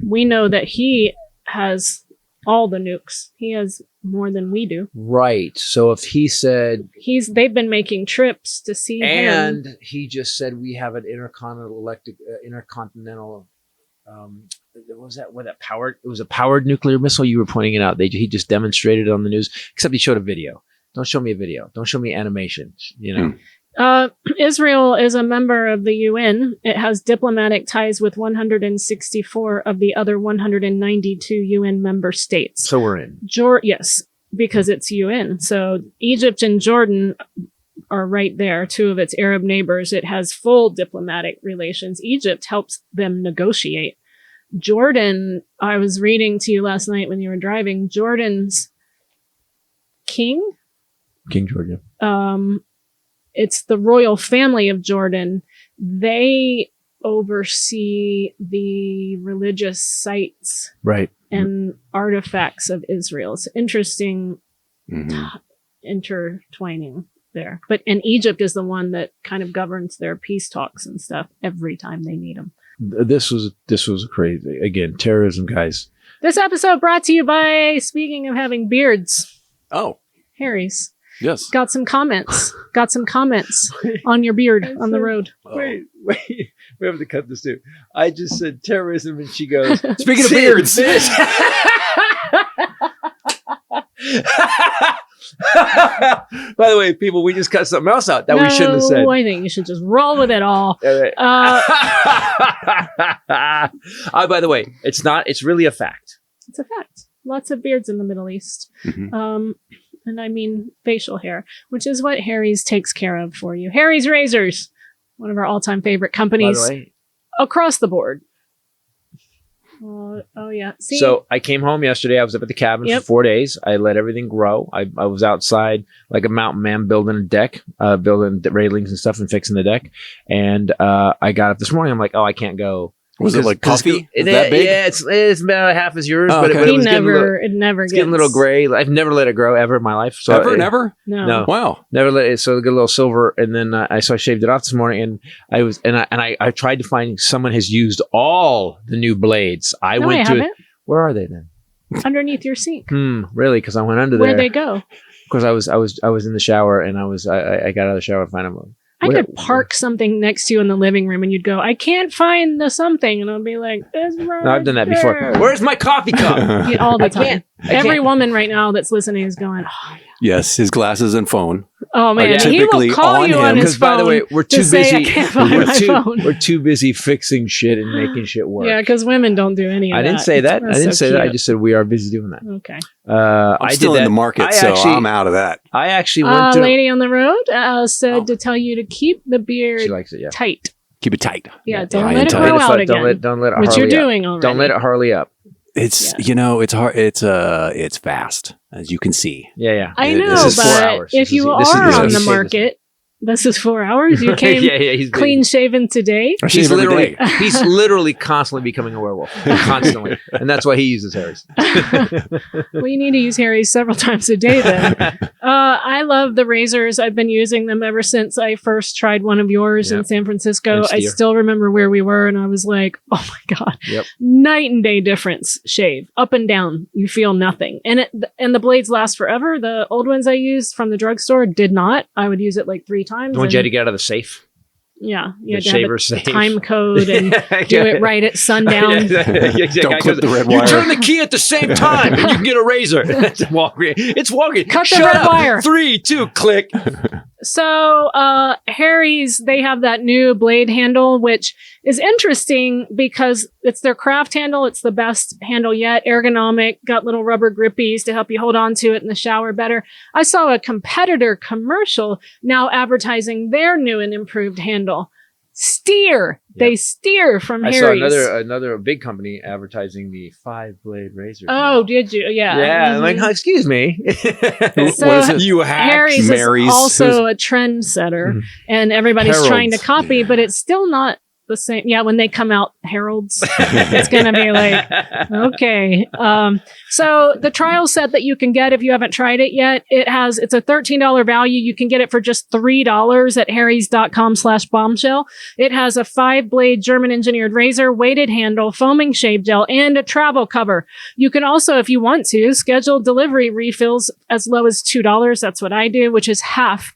Speaker 2: We know that he has all the nukes. He has more than we do.
Speaker 1: Right. So if he said
Speaker 2: they've been making trips to see him,
Speaker 1: and he just said we have an intercontinental what was that powered? It was a powered nuclear missile. You were pointing it out. He just demonstrated it on the news. Except he showed a video. Don't show me a video. Don't show me animation.
Speaker 2: Israel is a member of the UN. It has diplomatic ties with 164 of the other 192 UN member states.
Speaker 1: So we're in.
Speaker 2: Yes, because it's UN. So Egypt and Jordan are right there, two of its Arab neighbors. It has full diplomatic relations. Egypt helps them negotiate. Jordan, I was reading to you last night when you were driving, Jordan's King
Speaker 1: Jordan.
Speaker 2: It's the royal family of Jordan. They oversee the religious sites,
Speaker 1: right,
Speaker 2: and artifacts of Israel. It's interesting intertwining there. And Egypt is the one that kind of governs their peace talks and stuff every time they need them.
Speaker 1: This was crazy. Again, terrorism, guys.
Speaker 2: This episode brought to you by, speaking of having beards.
Speaker 3: Oh.
Speaker 2: Harry's.
Speaker 3: Yes.
Speaker 2: Got some comments on your beard on the road.
Speaker 1: Wait. We have to cut this too. I just said terrorism and she goes,
Speaker 3: speaking of beards.
Speaker 1: By the way, people, we just cut something else out that we shouldn't have said.
Speaker 2: I think you should just roll with it all.
Speaker 1: By the way, it's really a fact.
Speaker 2: It's a fact. Lots of beards in the Middle East. Mm-hmm. And I mean facial hair, which is what Harry's takes care of for you. Harry's Razors, one of our all-time favorite companies across the board. Oh yeah. See?
Speaker 1: So I came home yesterday. I was up at the cabin for 4 days. I let everything grow. I was outside like a mountain man building a deck, building railings and stuff and fixing the deck. And I got up this morning. I'm like, I can't go.
Speaker 3: Was it like puffy? That big?
Speaker 1: Yeah, it's about half as yours, but
Speaker 2: it was getting a little
Speaker 1: gray. I've never let it grow ever in my life.
Speaker 3: So never?
Speaker 2: No.
Speaker 3: Wow.
Speaker 1: Never let it. So it got a little silver, and then I shaved it off this morning, and I tried to find someone has used all the new blades. I went to it. Where are they then?
Speaker 2: Underneath your sink.
Speaker 1: Really? Because I went under there.
Speaker 2: Where'd they go?
Speaker 1: Because I was in the shower, and I got out of the shower and find them.
Speaker 2: I could park something next to you in the living room and you'd go, I can't find the something. And I'll be like, it's right
Speaker 1: No, I've done that before. Where's my coffee cup?
Speaker 2: All the time. Every woman right now that's listening is going, oh, yeah.
Speaker 3: Yes, his glasses and phone.
Speaker 2: Oh man, he will call you on his phone.
Speaker 1: By the way, we're too busy.
Speaker 2: I can't find my phone.
Speaker 1: We're too busy fixing shit and making shit work.
Speaker 2: Yeah, because women don't do any of that.
Speaker 1: I didn't say that. I just said we are busy doing that.
Speaker 2: Okay.
Speaker 3: I'm still in the market, so I'm out of that.
Speaker 1: I actually went to
Speaker 2: lady on the road said to tell you to keep the beard
Speaker 1: she likes it,
Speaker 2: tight.
Speaker 3: Keep it tight.
Speaker 2: Yeah, don't
Speaker 3: High
Speaker 2: let
Speaker 3: and
Speaker 2: it
Speaker 3: tight.
Speaker 2: grow out again.
Speaker 1: Don't let it
Speaker 2: Which
Speaker 1: Harley
Speaker 2: you're
Speaker 1: up.
Speaker 2: doing already.
Speaker 1: Don't let it Harley up.
Speaker 3: It's it's hard. It's fast, as you can see.
Speaker 1: Yeah.
Speaker 2: I
Speaker 3: It-
Speaker 2: know,
Speaker 3: this is 4
Speaker 2: but
Speaker 1: hours.
Speaker 2: if you
Speaker 1: This is-
Speaker 2: are on the
Speaker 1: this is-
Speaker 2: market, this is 4 hours. You came
Speaker 1: he's
Speaker 2: clean shaven today.
Speaker 3: I shave every day.
Speaker 1: He's literally constantly becoming a werewolf, constantly, and that's why he uses Harry's.
Speaker 2: Well, you need to use Harry's several times a day then. I love the razors. I've been using them ever since I first tried one of yours in
Speaker 1: Yep.
Speaker 2: San Francisco.
Speaker 1: And
Speaker 2: I
Speaker 1: steer.
Speaker 2: still remember where we were, and I was like, oh my God.
Speaker 1: Yep.
Speaker 2: Night and day difference shave. Up and down. You feel nothing. And the blades last forever. The old ones I used from the drugstore did not. I would use it like 3 times.
Speaker 1: The ones you had
Speaker 2: and-
Speaker 1: to get out of the safe.
Speaker 2: Yeah. You had
Speaker 1: The
Speaker 2: to have
Speaker 1: shaver
Speaker 2: a
Speaker 1: safe.
Speaker 2: time code and do it right at sundown.
Speaker 3: Don't clip the red
Speaker 1: You
Speaker 3: wire.
Speaker 1: turn the key at the same time, and you can get a razor. It's walking. It's walking.
Speaker 2: Cut the
Speaker 1: Shut
Speaker 2: red
Speaker 1: up.
Speaker 2: wire.
Speaker 1: 3, 2, click.
Speaker 2: So, Harry's, they have that new blade handle, which is interesting because it's their craft handle. It's the best handle yet. Ergonomic, got little rubber grippies to help you hold on to it in the shower better. I saw a competitor commercial now advertising their new and improved handle. Steer.
Speaker 1: Yep.
Speaker 2: They steer from
Speaker 1: I saw
Speaker 2: Harry's.
Speaker 1: another big company advertising the 5-blade razor.
Speaker 2: Oh, did you? Yeah.
Speaker 1: yeah. I'm
Speaker 2: Mhm.
Speaker 1: like, oh, excuse me.
Speaker 2: So
Speaker 3: What is it?
Speaker 1: You hack.
Speaker 2: Harry's
Speaker 3: Mary's.
Speaker 2: is also a trendsetter,
Speaker 1: Mhm.
Speaker 2: and everybody's
Speaker 3: Harold's.
Speaker 2: trying to copy, but it's still not the same. Yeah, when they come out, Harold's, it's going to be like, okay. So the trial set that you can get if you haven't tried it yet, it's a $13 value. You can get it for just $3 at harrys.com/bombshell. It has a 5-blade German engineered razor, weighted handle, foaming shave gel, and a travel cover. You can also, if you want to, schedule delivery refills as low as $2. That's what I do, which is half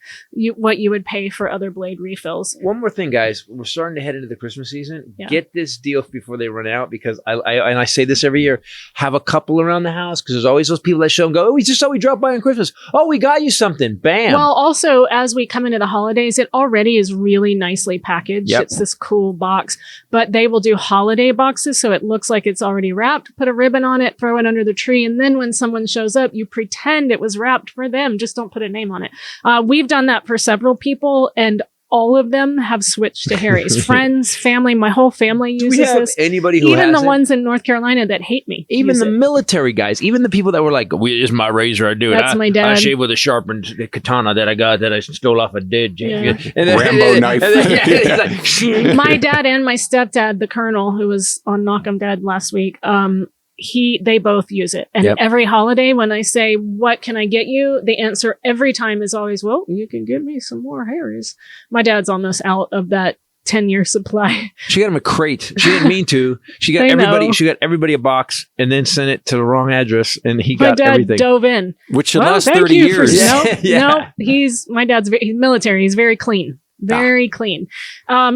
Speaker 2: what you would pay for other blade refills.
Speaker 1: One more thing, guys. We're starting to head into the Christmas season.
Speaker 2: Yeah.
Speaker 1: Get this deal before they run out, because I say this every year. Have a couple around the house, because there's always those people that show and go, oh, we just saw we dropped by on Christmas. Oh, we got you something. Bam.
Speaker 2: Well, also, as we come into the holidays, it already is really nicely packaged.
Speaker 1: Yep.
Speaker 2: It's this cool box, but they will do holiday boxes, so it looks like it's already wrapped. Put a ribbon on it, throw it under the tree, and then when someone shows up, you pretend it was wrapped for them. Just don't put a name on it. We've done that for several people, and all of them have switched to Harry's. Friends, family, my whole family
Speaker 1: Do we
Speaker 2: uses
Speaker 1: have
Speaker 2: this.
Speaker 1: anybody who
Speaker 2: Even the
Speaker 1: hasn't?
Speaker 2: ones in North Carolina that hate me.
Speaker 1: Even
Speaker 2: use
Speaker 1: the
Speaker 2: it.
Speaker 1: military guys, even the people that were like, "This is my razor. I do it.
Speaker 2: That's my dad.
Speaker 1: I shave with a sharpened katana that I stole off a dead
Speaker 2: Yeah.
Speaker 1: And then,
Speaker 3: Rambo knife.
Speaker 1: and then- it's like,
Speaker 2: My dad and my stepdad, the colonel who was on Knock 'em Dead last week, they both use it. And
Speaker 1: Yep.
Speaker 2: every holiday when I say, what can I get you? The answer every time is always, well, you can give me some more Harry's. My dad's almost out of that 10-year supply.
Speaker 1: She got him a crate. She didn't mean to. She got
Speaker 2: I
Speaker 1: everybody.
Speaker 2: know.
Speaker 1: She got everybody a box and then sent it to the wrong address, and he
Speaker 2: My
Speaker 1: got
Speaker 2: dad
Speaker 1: everything.
Speaker 2: dove in.
Speaker 3: Which should
Speaker 2: Well,
Speaker 3: last
Speaker 2: thank
Speaker 3: 30
Speaker 2: you for-
Speaker 3: years.
Speaker 1: Yeah.
Speaker 2: No,
Speaker 1: Yeah.
Speaker 2: no, my dad's he's military. He's very clean. Very clean.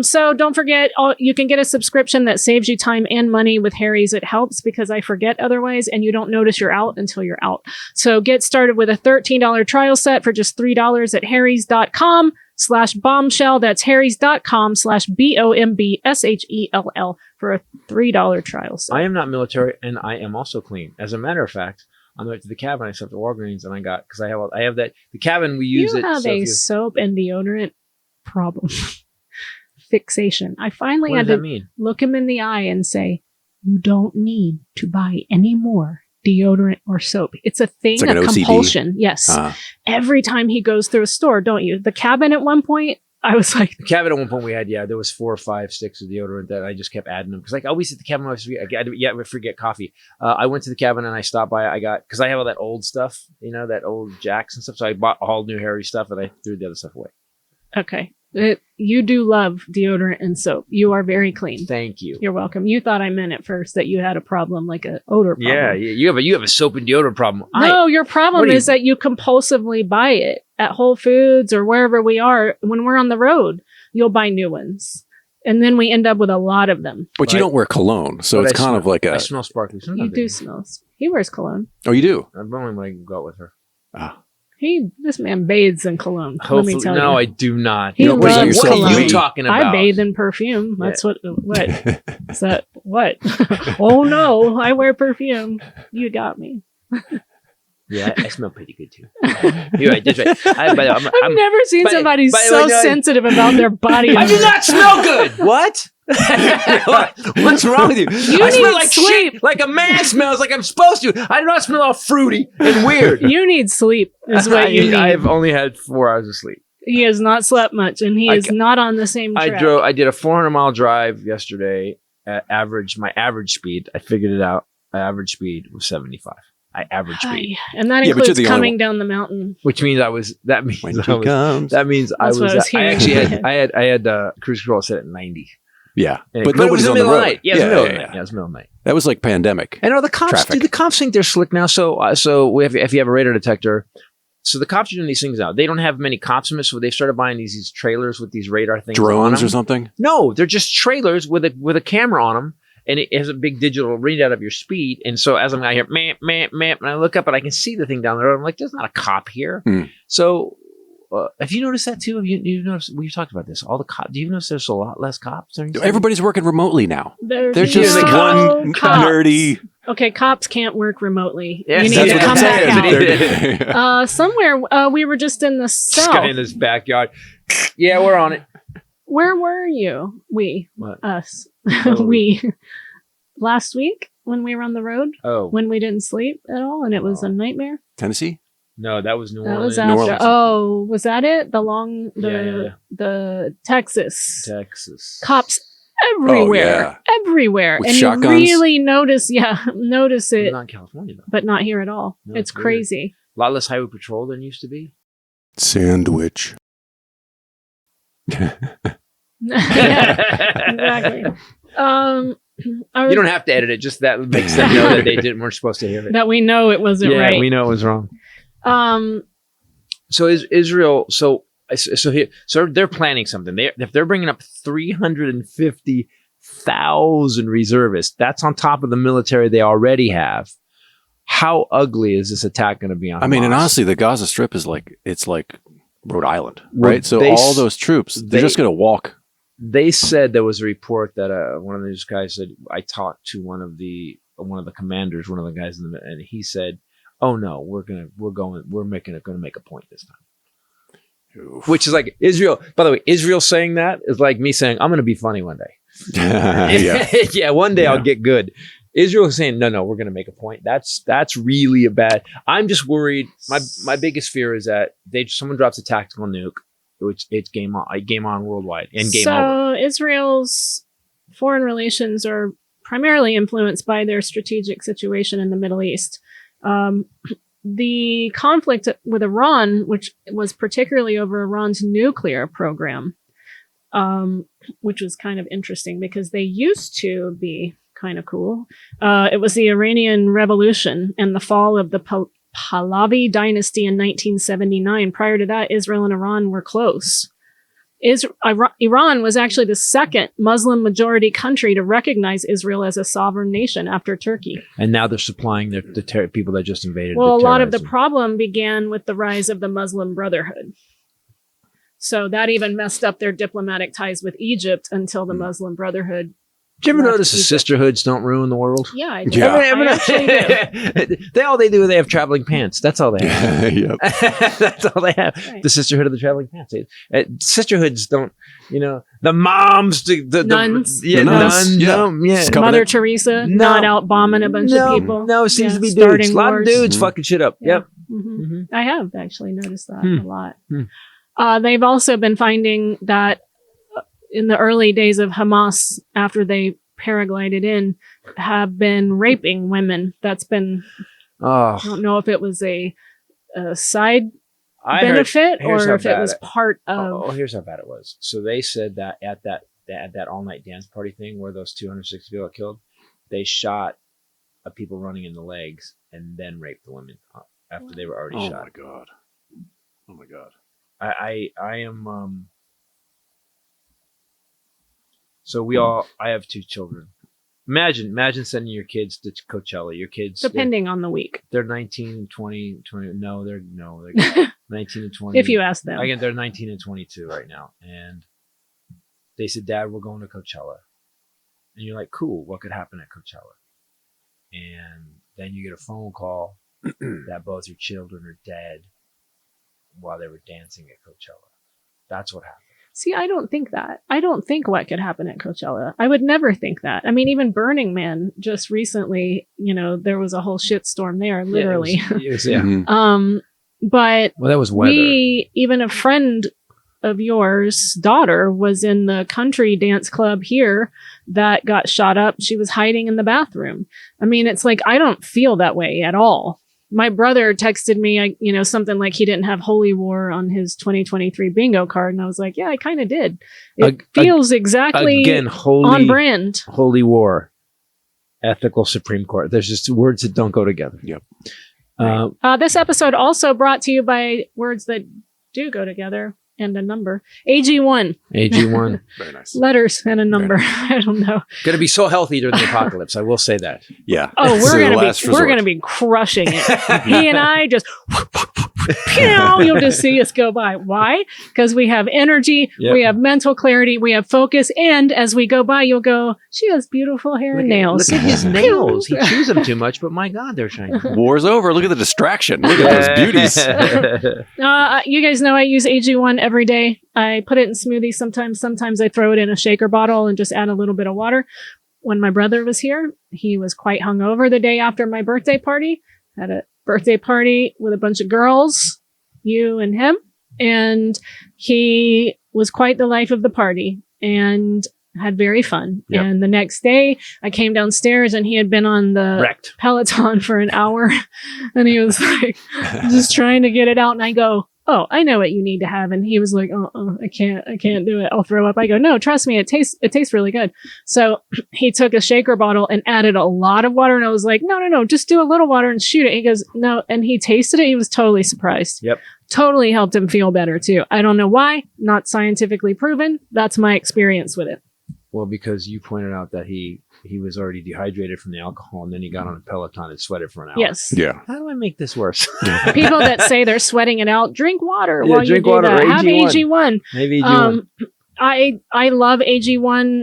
Speaker 2: So don't forget, you can get a subscription that saves you time and money with Harry's. It helps because I forget otherwise, and you don't notice you're out until you're out. So get started with a $13 trial set for just $3 at harrys.com/bombshell. That's harrys.com/BOMBSHELL for a $3 trial set.
Speaker 1: I am not military, and I am also clean. As a matter of fact, on the way to the cabin, I stopped at Walgreens, and I got, because I have that the cabin we use
Speaker 2: You
Speaker 1: it.
Speaker 2: have
Speaker 1: so
Speaker 2: a
Speaker 1: if
Speaker 2: soap and deodorant problem. Fixation. I finally
Speaker 1: what
Speaker 2: had
Speaker 1: does
Speaker 2: to
Speaker 1: that mean?
Speaker 2: look him in the eye and say, you don't need to buy any more deodorant or soap. It's a thing,
Speaker 3: It's like
Speaker 2: a
Speaker 3: an OCD.
Speaker 2: compulsion. Yes.
Speaker 3: Ah.
Speaker 2: Every time he goes through a store, don't you? The cabin at one point, I was like,
Speaker 1: The cabin at one point we had, there was 4 or 5 sticks of deodorant that I just kept adding them, because like I always at the cabin, I forget coffee. I went to the cabin and I stopped by. Because I have all that old stuff, that old Jacks and stuff. So I bought all new Harry stuff, and I threw the other stuff away.
Speaker 2: okay, you do love deodorant and soap. You are very clean.
Speaker 1: Thank you.
Speaker 2: You're welcome. You thought I meant at first that you had a problem, like an odor problem.
Speaker 1: Yeah, you have a soap and deodorant problem.
Speaker 2: No, your problem
Speaker 1: what do
Speaker 2: is that you compulsively buy it at Whole Foods or wherever we are. When we're on the road, you'll buy new ones. And then we end up with a lot of them.
Speaker 3: But you don't wear cologne, so
Speaker 1: But
Speaker 3: it's
Speaker 1: I
Speaker 3: kind of like
Speaker 1: I
Speaker 3: a...
Speaker 1: smell sparkly.
Speaker 2: You
Speaker 1: Sometimes
Speaker 2: do smell. He wears cologne.
Speaker 3: Oh, you do?
Speaker 1: I've only when I go out with her.
Speaker 3: Ah.
Speaker 2: This man bathes in cologne.
Speaker 1: Hopefully,
Speaker 2: let me tell
Speaker 1: no,
Speaker 2: you.
Speaker 1: I do not.
Speaker 2: He
Speaker 3: don't
Speaker 2: loves
Speaker 3: present yourself
Speaker 2: cologne.
Speaker 1: What are you talking about?
Speaker 2: I bathe in perfume. That's what is that? What? Oh no, I wear perfume. You got me.
Speaker 1: Yeah, I smell pretty good too. You're right. That's right.
Speaker 2: I've never seen somebody so sensitive about their body.
Speaker 1: I do not smell good. What? What's wrong with you? I smell like
Speaker 2: sleep.
Speaker 1: Shit, like a man smells like I'm supposed to. I do not smell all fruity and weird.
Speaker 2: You need sleep, is what you need.
Speaker 1: I've only had 4 hours of sleep.
Speaker 2: He has not slept much, and he is not on the same track.
Speaker 1: I did a 400-mile drive yesterday. My average speed. I figured it out. My average speed was 75. Average speed,
Speaker 2: and that includes coming down the mountain.
Speaker 1: Which means I was. That means I had cruise control set at 90.
Speaker 3: Yeah,
Speaker 1: but nobody's on the road. Yeah, it was middle of the night. Yeah, it was middle of the night.
Speaker 3: That was like pandemic.
Speaker 1: And the cops, the cops think they're slick now. So if you have a radar detector, so the cops are doing these things now. They don't have many cops in it, so they've started buying these trailers with these radar things.
Speaker 3: Drones or something?
Speaker 1: No, they're just trailers with a camera on them. And it has a big digital readout of your speed. And so as I'm out here, and I look up and I can see the thing down the road. I'm like, there's not a cop here. So have you noticed that too? Have you noticed? We've talked about this. All the cops. Do you notice there's a lot less cops?
Speaker 3: Everybody's working remotely now.
Speaker 2: There's
Speaker 3: just one nerdy.
Speaker 2: Okay, cops can't work remotely.
Speaker 1: Yes,
Speaker 2: you need to come back out. Somewhere we were just in the south.
Speaker 1: This guy in his backyard. Yeah, we're on it.
Speaker 2: Where were you? Us. We. Last week when we were on the road?
Speaker 1: Oh.
Speaker 2: When we didn't sleep at all and it was a nightmare?
Speaker 3: Tennessee?
Speaker 1: No, that was New Orleans.
Speaker 2: That was after. New Orleans. Oh, was that it? The Texas. Cops everywhere. Everywhere.
Speaker 3: With
Speaker 2: and
Speaker 3: shotguns?
Speaker 2: You really notice it.
Speaker 1: Not in California, though.
Speaker 2: But not here at all.
Speaker 1: No,
Speaker 2: it's crazy.
Speaker 1: A lot less highway patrol than used to be.
Speaker 3: Sandwich.
Speaker 2: Yeah, exactly.
Speaker 1: You don't have to edit it. Just that makes them know that weren't supposed to hear it.
Speaker 2: That we know it wasn't right.
Speaker 1: Yeah, we know it was wrong. So is Israel? So they're planning something. If they're bringing up 350,000 reservists, that's on top of the military they already have. How ugly is this attack going to be on?
Speaker 3: I mean, and honestly, the Gaza Strip is like Rhode Island, right? So all those troops, they're just going to walk. They
Speaker 1: said there was a report that one of these guys said, I talked to one of the commanders, one of the guys and he said, "Oh no, we're going to make a point this time." Oof. Which is like Israel. By the way, Israel saying that is like me saying, "I'm going to be funny one day." Yeah, one day I'll get good. Israel is saying, "No, we're going to make a point." That's really a bad. I'm just worried. My biggest fear is that someone drops a tactical nuke. It's game on worldwide and game over.
Speaker 2: So Israel's foreign relations are primarily influenced by their strategic situation in the Middle East. The conflict with Iran, which was particularly over Iran's nuclear program, which was kind of interesting because they used to be kind of cool. It was the Iranian Revolution and the fall of the Pahlavi dynasty in 1979. Prior to that, Israel and Iran were close. Iran was actually the second Muslim majority country to recognize Israel as a sovereign nation after Turkey.
Speaker 1: And now they're supplying the people that just invaded.
Speaker 2: Well, a lot of the problem began with the rise of the Muslim Brotherhood. So that even messed up their diplomatic ties with Egypt until the Muslim Brotherhood.
Speaker 1: Did you ever notice the sisterhoods don't ruin the world?
Speaker 2: Yeah, I do. I actually do.
Speaker 1: They have traveling pants. That's all they have.
Speaker 3: Yep.
Speaker 1: That's all they have. Right. The sisterhood of the traveling pants. Sisterhoods don't, the moms, the
Speaker 2: nuns.
Speaker 1: Nuns.
Speaker 2: Yeah. Mother Teresa, not out bombing a bunch of people.
Speaker 1: No, it seems to be dudes. A lot of dudes fucking shit up.
Speaker 2: Yeah.
Speaker 1: Yep.
Speaker 2: Mm-hmm. I have actually noticed that a lot. They've also been finding that in the early days of Hamas, after they paraglided in, have been raping women. That's been, I don't know if it was a side benefit or if it was part of.
Speaker 1: Here's how bad it was. So they said that at that all-night dance party thing where those 260 people got killed, they shot people running in the legs and then raped the women after they were already shot.
Speaker 3: Oh my God.
Speaker 1: I am... So I have 2 children. Imagine sending your kids to Coachella. Your kids,
Speaker 2: depending on the week,
Speaker 1: they're 19, 20. No, they're 19 and 20.
Speaker 2: If you ask them,
Speaker 1: again, they're 19 and 22 right now. And they said, "Dad, we're going to Coachella." And you're like, "Cool. What could happen at Coachella?" And then you get a phone call that both your children are dead while they were dancing at Coachella. That's what happened.
Speaker 2: See, I don't think that. I don't think what could happen at Coachella. I would never think that. I mean, even Burning Man just recently, there was a whole shitstorm there, literally.
Speaker 1: Yeah.
Speaker 2: But
Speaker 1: that was weather.
Speaker 2: Even a friend of yours' daughter was in the country dance club here that got shot up. She was hiding in the bathroom. I mean, it's like, I don't feel that way at all. My brother texted me, something like he didn't have Holy War on his 2023 bingo card. And I was like, yeah, I kind of did. It feels exactly on brand.
Speaker 1: Holy War, ethical Supreme Court. There's just words that don't go together.
Speaker 3: Yep.
Speaker 2: This episode also brought to you by words that do go together and a number. AG1.
Speaker 1: AG1.
Speaker 3: Very nice.
Speaker 2: Letters and a number. Nice. I don't know.
Speaker 1: Going to be so healthy during the apocalypse. I will say that.
Speaker 3: Yeah.
Speaker 2: Oh, we're going to be crushing it. He and I just, you'll just see us go by. Why? Because we have energy, we have mental clarity, we have focus, and as we go by, you'll go, she has beautiful hair and nails.
Speaker 1: Look at his nails. He chews them too much, but my God, they're shiny.
Speaker 3: War's over. Look at the distraction. Look at those beauties.
Speaker 2: You guys know I use AG1 every day. I put it in smoothies sometimes. Sometimes I throw it in a shaker bottle and just add a little bit of water. When my brother was here, he was quite hungover the day after my birthday party. Had a birthday party with a bunch of girls, you and him. And he was quite the life of the party and had very fun. Yep. And the next day I came downstairs and he had been on the Peloton for an hour and he was like, just trying to get it out. And I go, oh, I know what you need to have. And he was like, I can't do it. I'll throw up. I go, no, trust me. It tastes really good. So he took a shaker bottle and added a lot of water. And I was like, no, just do a little water and shoot it. He goes, no. And he tasted it. He was totally surprised.
Speaker 1: Yep.
Speaker 2: Totally helped him feel better too. I don't know why. Not scientifically proven. That's my experience with it.
Speaker 1: Well, because you pointed out that he was already dehydrated from the alcohol, and then he got on a Peloton and sweated for an hour.
Speaker 2: Yes.
Speaker 3: Yeah.
Speaker 1: How do I make this worse?
Speaker 2: People that say they're sweating it out, drink water while you do
Speaker 1: water,
Speaker 2: that.
Speaker 1: AG1.
Speaker 2: Have AG1.
Speaker 1: Maybe AG1.
Speaker 2: I love AG1.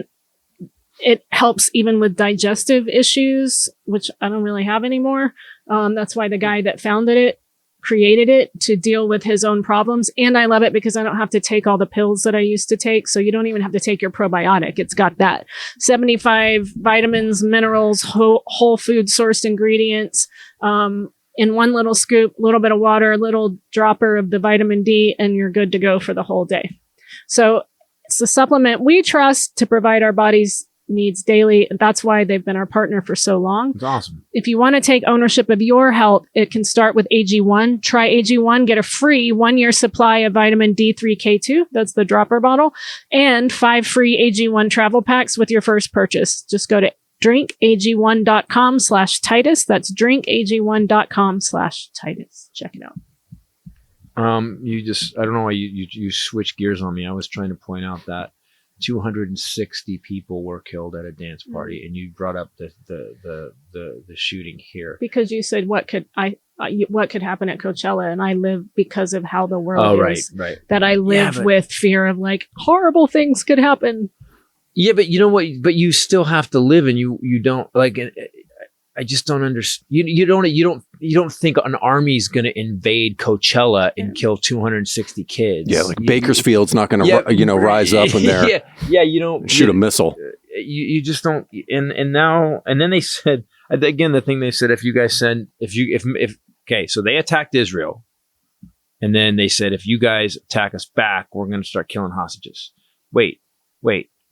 Speaker 2: It helps even with digestive issues, which I don't really have anymore. That's why the guy that founded it created it to deal with his own problems. And I love it because I don't have to take all the pills that I used to take. So you don't even have to take your probiotic. It's got that 75 vitamins, minerals, whole food sourced ingredients, in one little scoop, a little bit of water, a little dropper of the vitamin D, and you're good to go for the whole day. So it's a supplement we trust to provide our bodies needs daily. That's why they've been our partner for so long.
Speaker 1: It's awesome.
Speaker 2: If you want to take ownership of your health, it can start with AG1. Try AG1, get a free 1-year supply of vitamin D3K2. That's the dropper bottle, and 5 free AG1 travel packs with your first purchase. Just go to drinkag1.com/Titus. That's drinkag1.com/Titus. Check it out.
Speaker 1: I don't know why you switch gears on me. I was trying to point out that 260 people were killed at a dance party, and you brought up the shooting here
Speaker 2: because you said what could happen at Coachella, and I live because of how the world is. Right. That I live with fear of like horrible things could happen.
Speaker 1: Yeah, but you know what? But you still have to live, and you don't like. I just don't understand. You don't think an army's going to invade Coachella and kill 260 kids?
Speaker 3: Yeah, like Bakersfield's not going to rise up in there.
Speaker 1: Yeah, you don't
Speaker 3: shoot a missile.
Speaker 1: You just don't. And then they said again the thing they said if so they attacked Israel, and then they said if you guys attack us back, we're going to start killing hostages. Wait.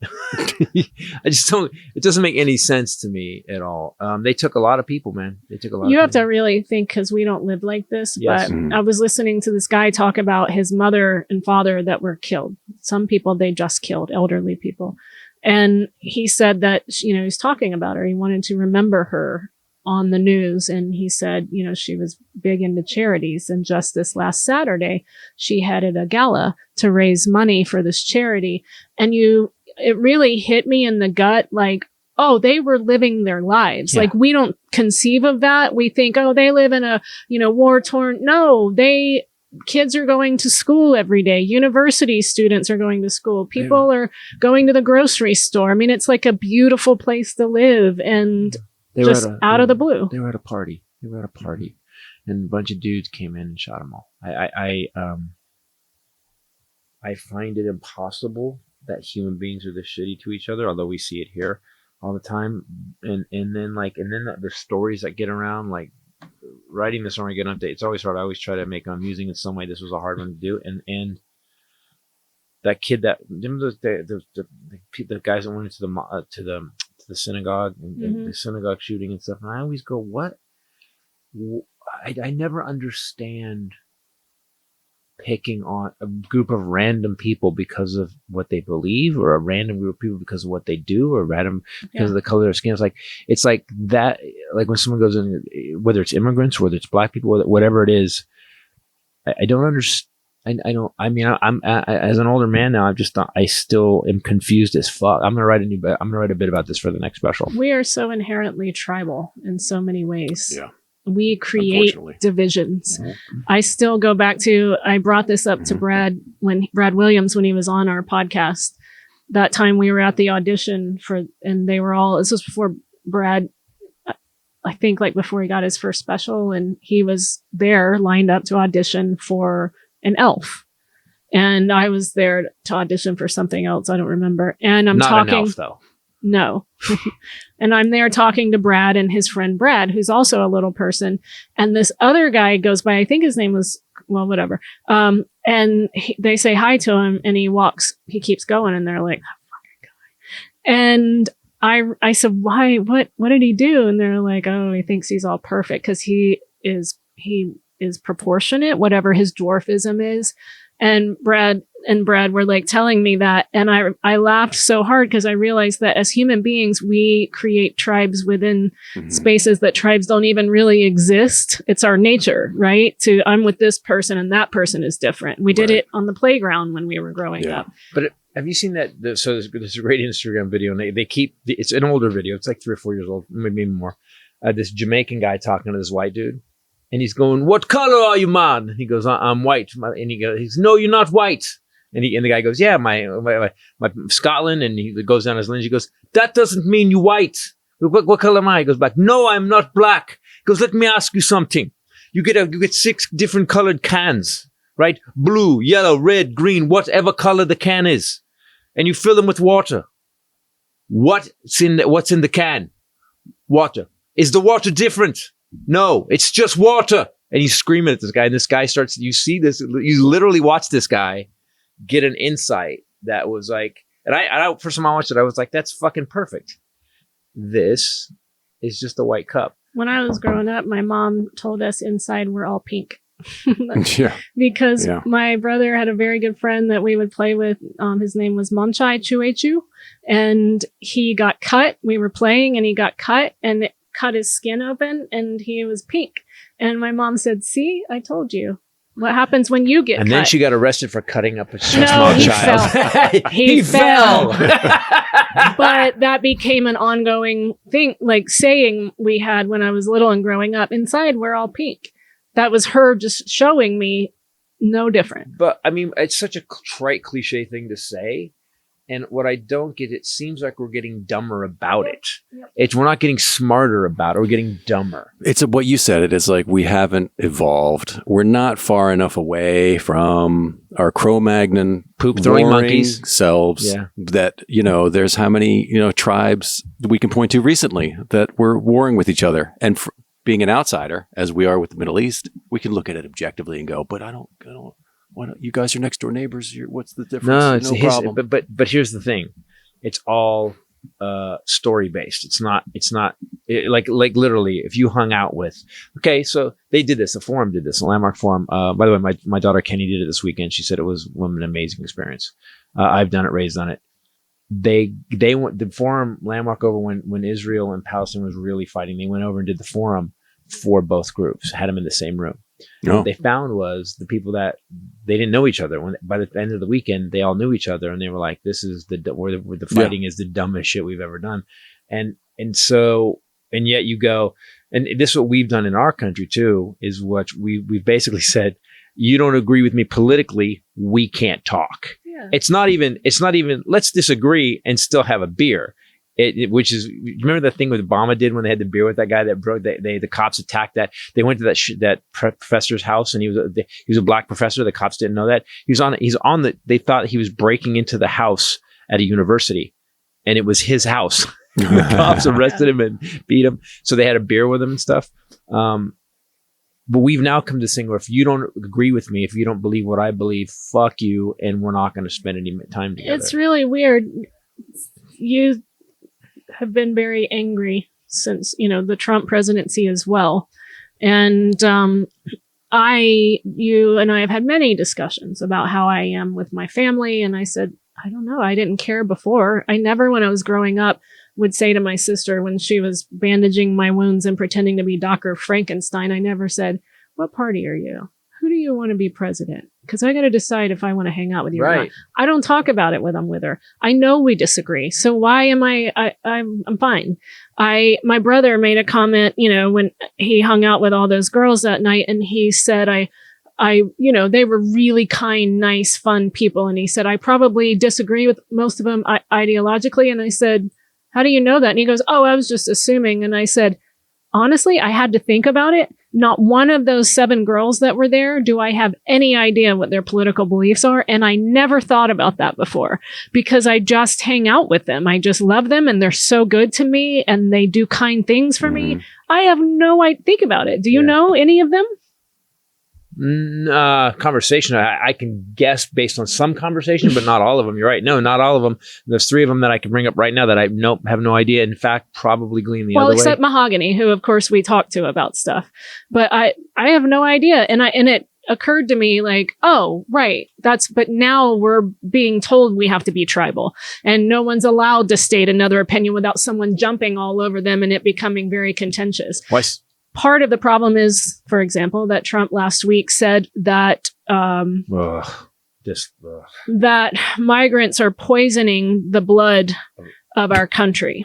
Speaker 1: I just don't. It doesn't make any sense to me at all. They took a lot of people, man. You
Speaker 2: have to really think because we don't live like this. Yes. But I was listening to this guy talk about his mother and father that were killed. Some people they just killed, elderly people, and he said that he's talking about her. He wanted to remember her on the news, and he said she was big into charities, and just this last Saturday she headed a gala to raise money for this charity, and it really hit me in the gut, like, oh, they were living their lives. Yeah. Like, we don't conceive of that. We think, oh, they live in a, war-torn. No, kids are going to school every day. University students are going to school. People are going to the grocery store. I mean, it's like a beautiful place to live, and out of the blue.
Speaker 1: They were at a party. and a bunch of dudes came in and shot them all. I find it impossible that human beings are this shitty to each other, although we see it here all the time. And then the stories that get around, like writing this Oregon update, it's always hard. I always try to make it amusing in some way. This was a hard one to do. And that kid that the guys that went into the synagogue and the synagogue shooting and stuff. And I always go, what? I never understand picking on a group of random people because of what they believe, or a random group of people because of what they do, or random because of the color of their skin. It's like that. Like when someone goes in, whether it's immigrants, whether it's black people, whatever it is, I don't understand. I'm as an older man now. I still am confused as fuck. I'm gonna write a bit about this for the next special.
Speaker 2: We are so inherently tribal in so many ways.
Speaker 3: Yeah.
Speaker 2: We create divisions. Mm-hmm. I still go back to, I brought this up to Brad Williams when he was on our podcast. That time we were at the audition and they were all, this was before Brad, I think like before he got his first special, and he was there lined up to audition for an elf. And I was there to audition for something else. I don't remember. And I'm talking. Not an elf though. No. And I'm there talking to Brad and his friend Brad, who's also a little person. And this other guy goes by, I think his name was, well, whatever. And they say hi to him and he keeps going, and they're like, that fucking guy. And I said, why, what did he do? And they're like, oh, he thinks he's all perfect because he is proportionate, whatever his dwarfism is. And Brad were like telling me that. And I laughed so hard because I realized that as human beings, we create tribes within spaces that tribes don't even really exist. It's our nature, right? I'm with this person and that person is different. We did it on the playground when we were growing up.
Speaker 1: But have you seen that? So there's a great Instagram video, and they keep, it's an older video. It's like 3 or 4 years old, maybe more. This Jamaican guy talking to this white dude. And he's going, "What color are you, man?" And he goes, "I'm white." And he goes, "No, you're not white." And the guy goes, "Yeah, my Scotland." And he goes down his lens. He goes, "That doesn't mean you white. What color am I?" He goes back, "No, I'm not black." He goes, "Let me ask you something. You get 6 different colored cans, right? Blue, yellow, red, green, whatever color the can is, and you fill them with water. What's in the can? Water. Is the water different? No, it's just water." And he's screaming at this guy, and this guy starts, you see this, you literally watch this guy get an insight that was like, and I first time I watched it, I was like, that's fucking perfect. This is just a white cup.
Speaker 2: When I was growing up, my mom told us inside we're all pink. Because my brother had a very good friend that we would play with. His name was Monchai Chuechu, and he got cut. We were playing and he got cut, and it cut his skin open, and he was pink. And my mom said, "See, I told you. What happens when you get cut?"
Speaker 1: And then she got arrested for cutting up a small child.
Speaker 2: Fell. he fell. But that became an ongoing thing, like saying we had when I was little and growing up. Inside, we're all pink. That was her just showing me no different.
Speaker 1: But I mean, it's such a trite cliche thing to say. And what I don't get, it seems like we're getting dumber about it. We're not getting smarter about it. We're getting dumber.
Speaker 3: It's what you said. It is like we haven't evolved. We're not far enough away from our Cro-Magnon
Speaker 1: poop-throwing monkeys
Speaker 3: selves that, there's how many, tribes we can point to recently that were warring with each other. And being an outsider, as we are with the Middle East, we can look at it objectively and go, but I don't why don't you guys are next door neighbors? What's the difference?
Speaker 1: No, it's no problem. But here's the thing: it's all story based. It's not like literally. If you hung out with, so they did this. The forum did this. The Landmark Forum. By the way, my daughter Kenny did it this weekend. She said it was an amazing experience. I've done it. Ray's done it. They went the forum Landmark over when Israel and Palestine was really fighting. They went over and did the forum for both groups. Had them in the same room. What they found was the people that they didn't know each other. By the end of the weekend, they all knew each other, and they were like, "This is where the fighting is the dumbest shit we've ever done." And yet you go, and this is what we've done in our country too. Is what we've basically said: you don't agree with me politically, we can't talk. Yeah. It's not even. Let's disagree and still have a beer. Which is, you remember the thing with Obama did when they had the beer with that guy that broke, the cops attacked that. They went to that professor's house, and he was a black professor. The cops didn't know that. They thought he was breaking into the house at a university, and it was his house. The cops arrested him and beat him. So they had a beer with him and stuff. But we've now come to this thing where if you don't agree with me, if you don't believe what I believe, fuck you, and we're not going to spend any time together.
Speaker 2: It's really weird. You have been very angry since, the Trump presidency as well. And you and I have had many discussions about how I am with my family. And I said, I don't know. I didn't care before. I never, when I was growing up, would say to my sister when she was bandaging my wounds and pretending to be Dr. Frankenstein, I never said, what party are you? Who do you want to be president? Because I got to decide if I want to hang out with you or not. I don't talk about it when I'm with her. I know we disagree. So why am I'm fine. My brother made a comment, when he hung out with all those girls that night, and he said, they were really kind, nice, fun people. And he said, I probably disagree with most of them ideologically. And I said, how do you know that? And he goes, oh, I was just assuming. And I said, honestly, I had to think about it. Not one of those 7 girls that were there do I have any idea what their political beliefs are. And I never thought about that before because I just hang out with them. I just love them and they're so good to me and they do kind things for me. I have no idea. Think about it. Do you know any of them?
Speaker 1: Conversation. I can guess based on some conversation, but not all of them. You're right. No, not all of them. There's 3 of them that I can bring up right now that I have no idea. In fact, probably glean the other way.
Speaker 2: Well, except Mahogany, who of course we talk to about stuff. But I have no idea. And it occurred to me like, oh, right. But now we're being told we have to be tribal and no one's allowed to state another opinion without someone jumping all over them and it becoming very contentious.
Speaker 1: Why?
Speaker 2: Part of the problem is, for example, that Trump last week said that that migrants are poisoning the blood of our country.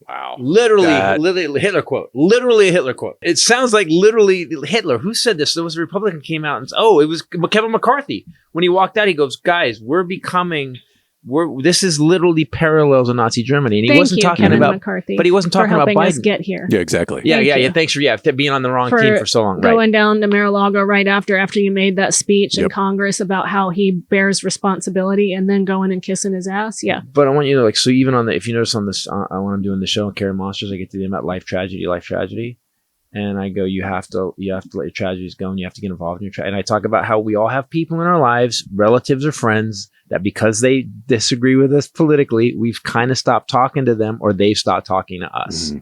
Speaker 1: Wow. Literally Hitler quote. Literally a Hitler quote. It sounds like literally Hitler. Who said this? There was a Republican came out and said, it was Kevin McCarthy. When he walked out, he goes, guys, this is literally parallels of Nazi Germany. And he wasn't talking
Speaker 2: Kevin
Speaker 1: about
Speaker 2: McCarthy,
Speaker 1: but he wasn't talking about Biden.
Speaker 2: Us get here.
Speaker 3: Yeah, exactly.
Speaker 1: Yeah. Thanks for being on the wrong team for so long.
Speaker 2: Going down to Mar-a-Lago right after you made that speech in Congress about how he bears responsibility and then going and kissing his ass. Yeah.
Speaker 1: But I want you to so even on if you notice on this, when I'm doing the show on Carry Monsters, I get to the about life tragedy. And I go, you have to let your tragedies go and you have to get involved in your tragedy. And I talk about how we all have people in our lives, relatives or friends, that because they disagree with us politically, we've kind of stopped talking to them or they've stopped talking to us. Mm-hmm.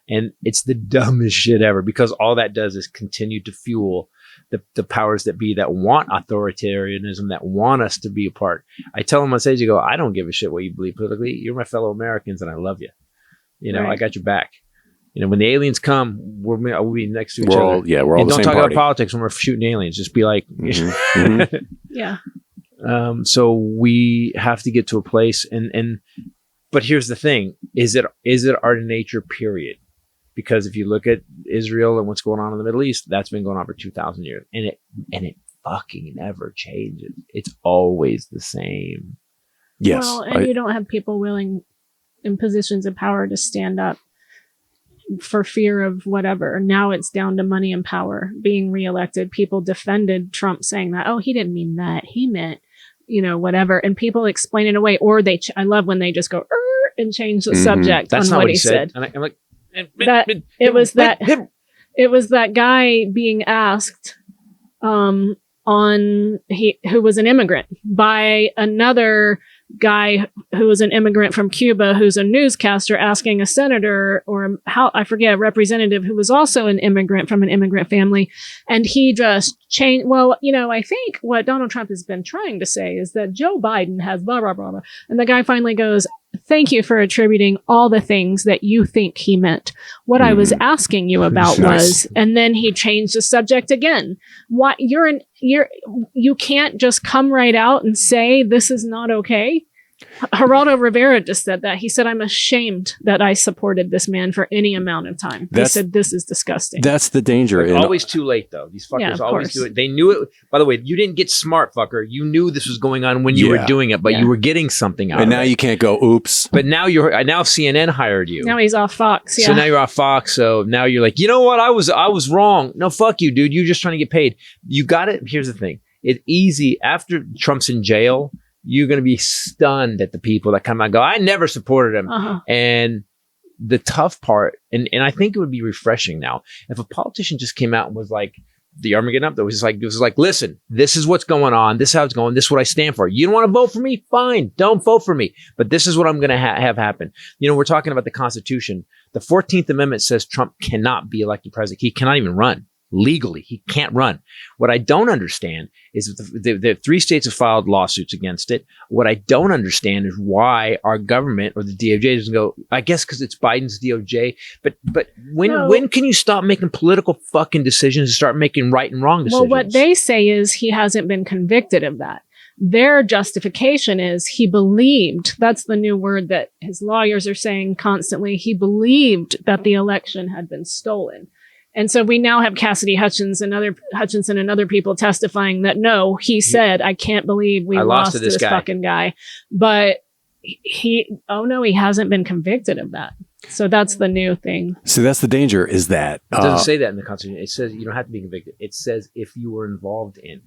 Speaker 1: And it's the dumbest shit ever because all that does is continue to fuel the powers that be that want authoritarianism, that want us to be apart. I tell them on stage, I don't give a shit what you believe politically. You're my fellow Americans and I love you. I got your back. When the aliens come, we'll be next to each other.
Speaker 3: Yeah, we're all
Speaker 1: and
Speaker 3: the same
Speaker 1: don't talk
Speaker 3: party.
Speaker 1: about politics when we're shooting aliens. Just be like,
Speaker 2: yeah.
Speaker 1: So we have to get to a place, but here's the thing: is it our nature? Period. Because if you look at Israel and what's going on in the Middle East, that's been going on for 2,000 years, and it fucking never changes. It's always the same.
Speaker 3: Yes.
Speaker 2: Well, and you don't have people willing in positions of power to stand up for fear of whatever. Now it's down to money and power being reelected. People defended Trump saying that, he didn't mean that. He meant, whatever. And people explain it away. Or I love when they just go and change the subject.
Speaker 1: That's
Speaker 2: on
Speaker 1: not
Speaker 2: what he said.
Speaker 1: And I'm like,
Speaker 2: it was that guy being asked, who was an immigrant by another guy who was an immigrant from Cuba, who's a newscaster, asking a senator or a representative who was also an immigrant from an immigrant family. And he just changed. Well, I think what Donald Trump has been trying to say is that Joe Biden has blah, blah, blah, blah. And the guy finally goes, thank you for attributing all the things that you think he meant. What I was asking you about was, and then he changed the subject again. What you can't just come right out and say this is not okay. Geraldo Rivera just said that. He said, I'm ashamed that I supported this man for any amount of time. He said, this is disgusting.
Speaker 3: That's the danger.
Speaker 1: Always too late, though. These fuckers always do it. They knew it. By the way, you didn't get smart, fucker. You knew this was going on when you were doing it, but you were getting something out of it.
Speaker 3: And now you can't go, oops.
Speaker 1: But now now CNN hired you.
Speaker 2: Now he's off Fox. Yeah.
Speaker 1: So now you're off Fox. So now you're like, you know what? I was wrong. No, fuck you, dude. You're just trying to get paid. You got it. Here's the thing. It's easy. After Trump's in jail, you're going to be stunned at the people that come out and go, I never supported him. And the tough part, and I think it would be refreshing now, if a politician just came out and was like, the Armageddon up, it was like, listen, this is what's going on. This is how it's going. This is what I stand for. You don't want to vote for me? Fine. Don't vote for me. But this is what I'm going to have happen. You know, we're talking about the Constitution. The 14th Amendment says Trump cannot be elected president. He cannot even run. Legally, he can't run. What I don't understand is that the 3 states have filed lawsuits against it. What I don't understand is why our government or the DOJ doesn't go, I guess because it's Biden's DOJ. But when can you stop making political fucking decisions and start making right and wrong decisions?
Speaker 2: Well, what they say is he hasn't been convicted of that. Their justification is he believed, that's the new word that his lawyers are saying constantly, he believed that the election had been stolen. And so we now have Cassidy Hutchinson and other people testifying that no, he said, I can't believe we lost to this fucking guy. But he hasn't been convicted of that. So that's the new thing.
Speaker 3: So that's the danger, is that
Speaker 1: it doesn't say that in the Constitution. It says you don't have to be convicted. It says if you were involved in.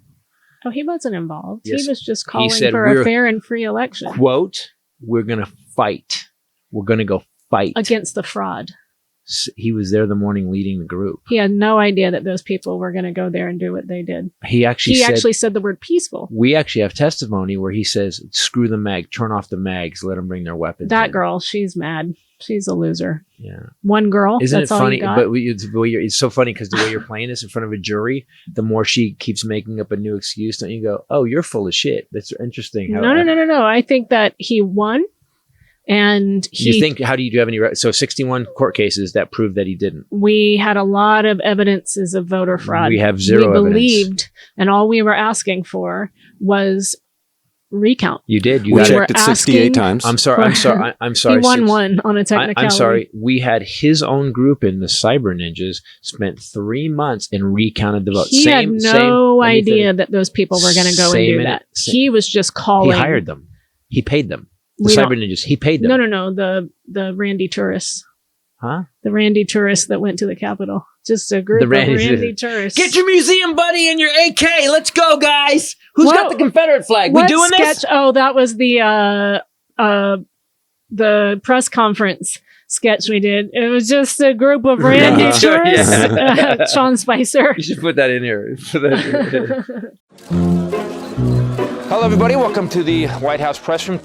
Speaker 2: Oh, he wasn't involved.
Speaker 1: Yes.
Speaker 2: He was just calling for a fair and free election.
Speaker 1: Quote, we're going to fight. We're going to go fight
Speaker 2: against the fraud.
Speaker 1: He was there the morning leading the group.
Speaker 2: He had no idea that those people were going to go there and do what they did.
Speaker 1: He actually
Speaker 2: said the word peaceful.
Speaker 1: We actually have testimony where he says, screw the mag, turn off the mags, let them bring their weapons.
Speaker 2: That girl, she's mad. She's a loser.
Speaker 1: Yeah.
Speaker 2: One girl.
Speaker 1: Isn't
Speaker 2: that's
Speaker 1: it funny?
Speaker 2: All you
Speaker 1: But it's so funny because the way you're playing this in front of a jury, the more she keeps making up a new excuse, don't you go, oh, you're full of shit. That's interesting.
Speaker 2: No. I think that he won. And
Speaker 1: how do you have any, so 61 court cases that prove that he didn't?
Speaker 2: We had a lot of evidences of voter fraud.
Speaker 1: We have zero evidence.
Speaker 2: We believed, and all we were asking for was recount.
Speaker 1: You did.
Speaker 3: We checked it 68 times.
Speaker 1: I'm sorry.
Speaker 2: He won one on a technicality.
Speaker 1: I'm sorry. We had his own group in the Cyber Ninjas spent 3 months and recounted the vote.
Speaker 2: He had no idea that those people were going to go and do that. He was just calling.
Speaker 1: He hired them. He paid them. The Cyber Ninjas. He paid them.
Speaker 2: No. The Randy tourists.
Speaker 1: Huh?
Speaker 2: The Randy tourists that went to the Capitol. Just a group of Randy tourists.
Speaker 1: Get your museum buddy and your AK. Let's go, guys. Who's got the Confederate flag? We doing this?
Speaker 2: Oh, that was the press conference sketch we did. It was just a group of Randy tourists. Sean Spicer.
Speaker 1: You should put that in here. Hello, everybody. Welcome to the White House press room.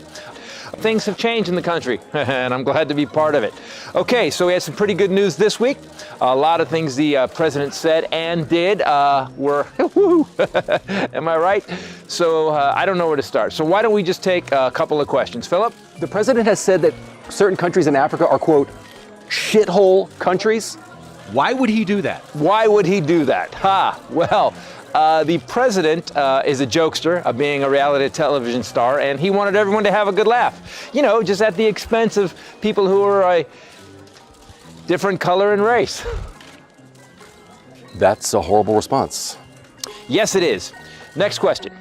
Speaker 1: Things have changed in the country, and I'm glad to be part of it. Okay, so we had some pretty good news this week. A lot of things the president said and did were, am I right? So I don't know where to start. So why don't we just take a couple of questions. Philip?
Speaker 4: The president has said that certain countries in Africa are, quote, shithole countries.
Speaker 3: Why would he do that?
Speaker 1: Why would he do that? Well, the president is a jokester, being a reality television star, and he wanted everyone to have a good laugh. You know, just at the expense of people who are a different color and race.
Speaker 4: That's a horrible response.
Speaker 1: Yes, it is. Next question.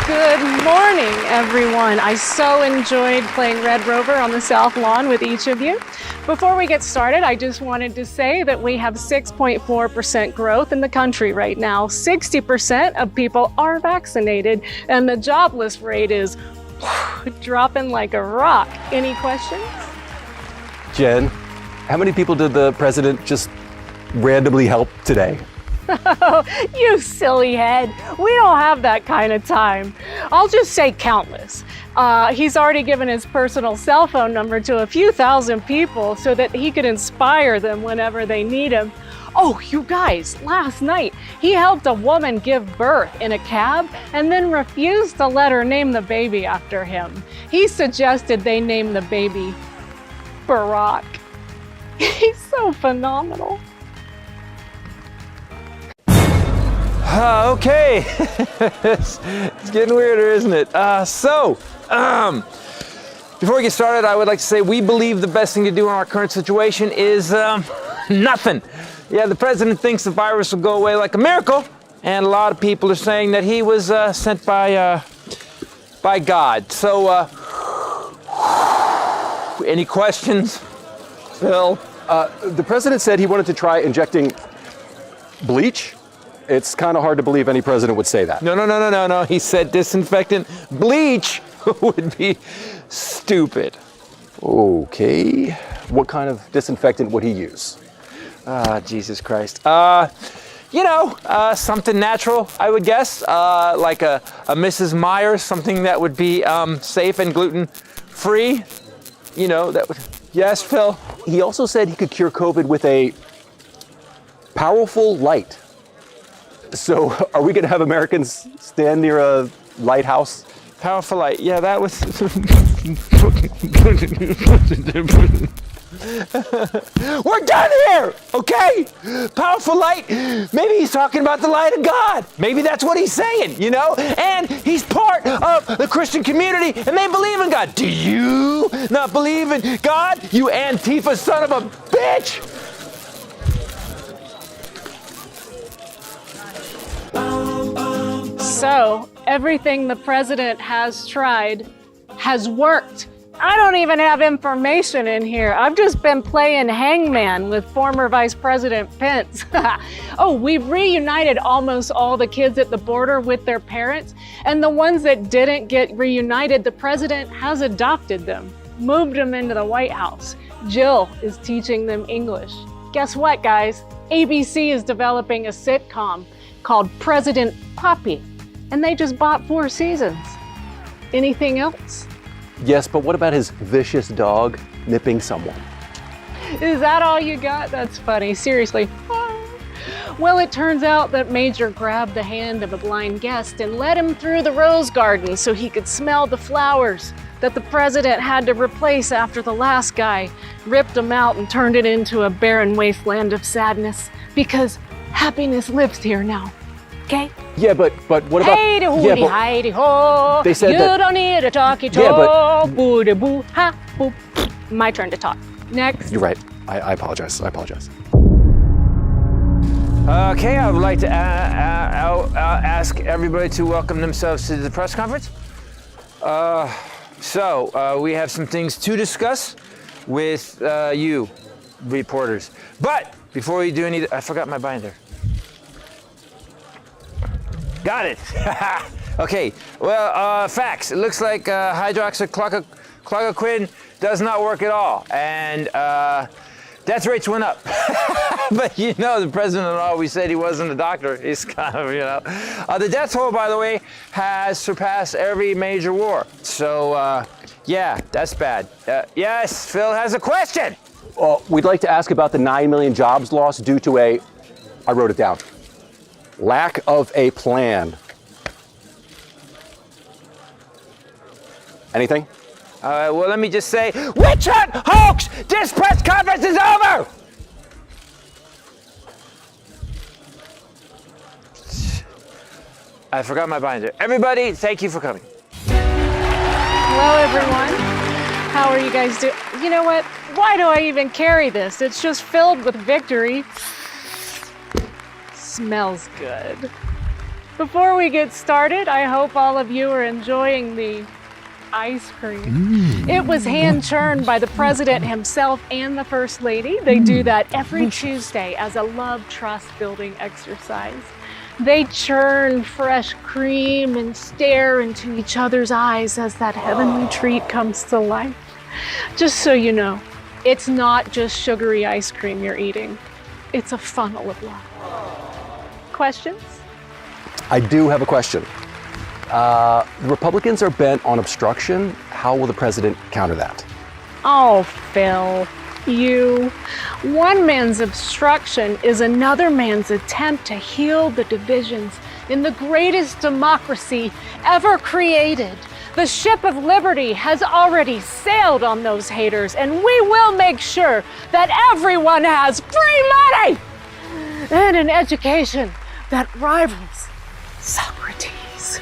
Speaker 2: Good morning, everyone. I so enjoyed playing Red Rover on the South Lawn with each of you. Before we get started, I just wanted to say that we have 6.4% growth in the country right now. 60% of people are vaccinated, and the jobless rate is dropping like a rock. Any questions?
Speaker 4: Jen, how many people did the president just randomly help today?
Speaker 2: Oh, you silly head. We don't have that kind of time. I'll just say countless. He's already given his personal cell phone number to a few thousand people so that he could inspire them whenever they need him. Oh, you guys, last night he helped a woman give birth in a cab and then refused to let her name the baby after him. He suggested they name the baby Barack. He's so phenomenal.
Speaker 1: Okay. It's getting weirder, isn't it? Before we get started, I would like to say we believe the best thing to do in our current situation is nothing. Yeah, the president thinks the virus will go away like a miracle, and a lot of people are saying that he was sent by God. So, any questions, Phil?
Speaker 4: The president said he wanted to try injecting bleach. It's kind of hard to believe any president would say that.
Speaker 1: No. He said disinfectant. Bleach would be stupid.
Speaker 4: Okay. What kind of disinfectant would he use?
Speaker 1: Jesus Christ. Something natural, I would guess. Like a Mrs. Myers, something that would be safe and gluten-free. That would... Yes, Phil?
Speaker 4: He also said he could cure COVID with a powerful light. So are we going to have Americans stand near a lighthouse?
Speaker 1: Powerful light. Yeah, that was... We're done here, okay? Powerful light. Maybe he's talking about the light of God. Maybe that's what he's saying, And he's part of the Christian community, and they believe in God. Do you not believe in God, you Antifa son of a bitch?
Speaker 2: So, everything the president has tried has worked. I don't even have information in here. I've just been playing hangman with former Vice President Pence. We've reunited almost all the kids at the border with their parents, and the ones that didn't get reunited, the president has adopted them, moved them into the White House. Jill is teaching them English. Guess what, guys? ABC is developing a sitcom called President Poppy, and they just bought 4 seasons. Anything else?
Speaker 4: Yes, but what about his vicious dog nipping someone?
Speaker 2: Is that all you got? That's funny, seriously. Well, it turns out that Major grabbed the hand of a blind guest and led him through the rose garden so he could smell the flowers that the president had to replace after the last guy ripped them out and turned it into a barren wasteland of sadness, because happiness lives here now. Okay?
Speaker 4: Yeah, but what about...
Speaker 2: Hey, hooty, hi, ho.
Speaker 4: They said
Speaker 2: you
Speaker 4: that...
Speaker 2: don't need a talkie talk.
Speaker 4: Yeah, but...
Speaker 2: Boo, de boo, ha, boo. My turn to talk. Next.
Speaker 4: You're right. I apologize.
Speaker 1: Okay, I would like to ask everybody to welcome themselves to the press conference. We have some things to discuss with you, reporters. But before we do I forgot my binder. Got it. Okay, well, facts. It looks like hydroxychloroquine does not work at all. And death rates went up. But the president always said he wasn't a doctor. He's kind of, the death toll, by the way, has surpassed every major war. So, yeah, that's bad. Yes, Phil has a question.
Speaker 4: We'd like to ask about the 9 million jobs lost due to I wrote it down, lack of a plan. Anything?
Speaker 1: Well, let me just say, witch hunt, hoax! This press conference is over! I forgot my binder. Everybody, thank you for coming.
Speaker 2: Hello, everyone. How are you guys doing? You know what? Why do I even carry this? It's just filled with victory. Smells good. Before we get started, I hope all of you are enjoying the ice cream. It was hand churned by the president himself and the first lady. They do that every Tuesday as a love trust building exercise. They churn fresh cream and stare into each other's eyes as that heavenly treat comes to life. Just so you know, it's not just sugary ice cream you're eating. It's a funnel of love. Questions?
Speaker 4: I do have a question. The Republicans are bent on obstruction. How will the president counter that?
Speaker 2: Oh, Phil, you. One man's obstruction is another man's attempt to heal the divisions in the greatest democracy ever created. The ship of liberty has already sailed on those haters, and we will make sure that everyone has free money and an education that rivals Socrates.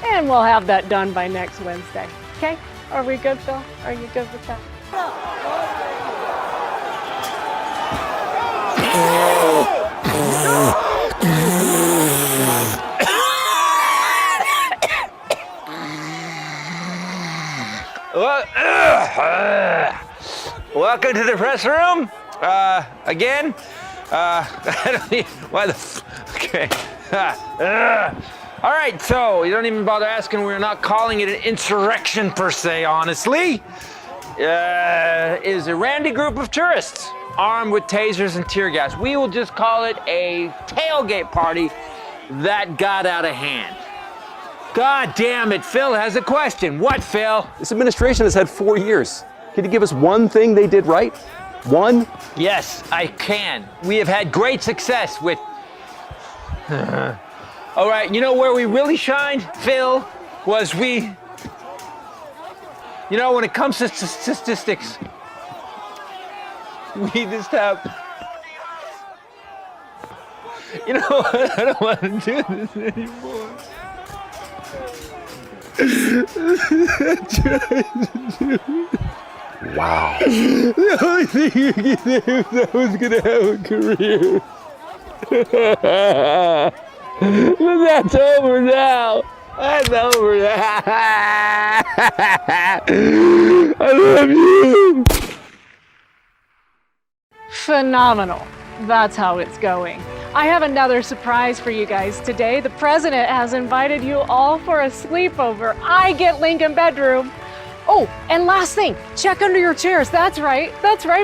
Speaker 2: And we'll have that done by next Wednesday. Okay? Are we good, Phil? Are you good with that?
Speaker 1: Welcome to the press room. Again. I don't need, why the okay. All right, so you don't even bother asking. We're not calling it an insurrection per se, honestly. Is a randy group of tourists armed with tasers and tear gas. We will just call it a tailgate party that got out of hand. God damn it, Phil has a question. What, Phil?
Speaker 4: This administration has had 4 years. Can you give us one thing they did right? One?
Speaker 1: Yes, I can. We have had great success with... All right, you know where we really shined, Phil, was we... You know, when it comes to statistics, we just have... You know, I don't want to do this anymore.
Speaker 4: Wow.
Speaker 1: The only thing you can do is I was going to have a career. But that's over now. That's over now. I love you.
Speaker 2: Phenomenal. That's how it's going. I have another surprise for you guys today. The president has invited you all for a sleepover. I get Lincoln bedroom. Oh, and last thing, check under your chairs. That's right,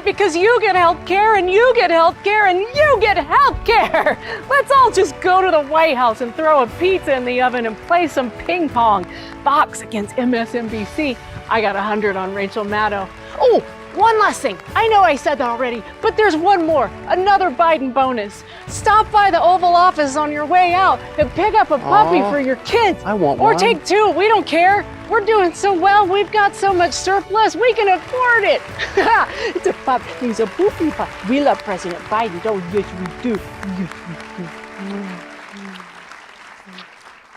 Speaker 2: because you get health care and you get health care and you get health care. Let's all just go to the White House and throw a pizza in the oven and play some ping pong. Fox against MSNBC. I got 100 on Rachel Maddow. Oh, one last thing. I know I said that already, but there's one more, another Biden bonus. Stop by the Oval Office on your way out and pick up a puppy for your kids.
Speaker 4: I want
Speaker 2: or
Speaker 4: one.
Speaker 2: take two, we don't care. We're doing so well, we've got so much surplus, we can afford it. It's a pup, he's a poopy pup. We love President Biden, don't we? Yes, we do. Yes, we do.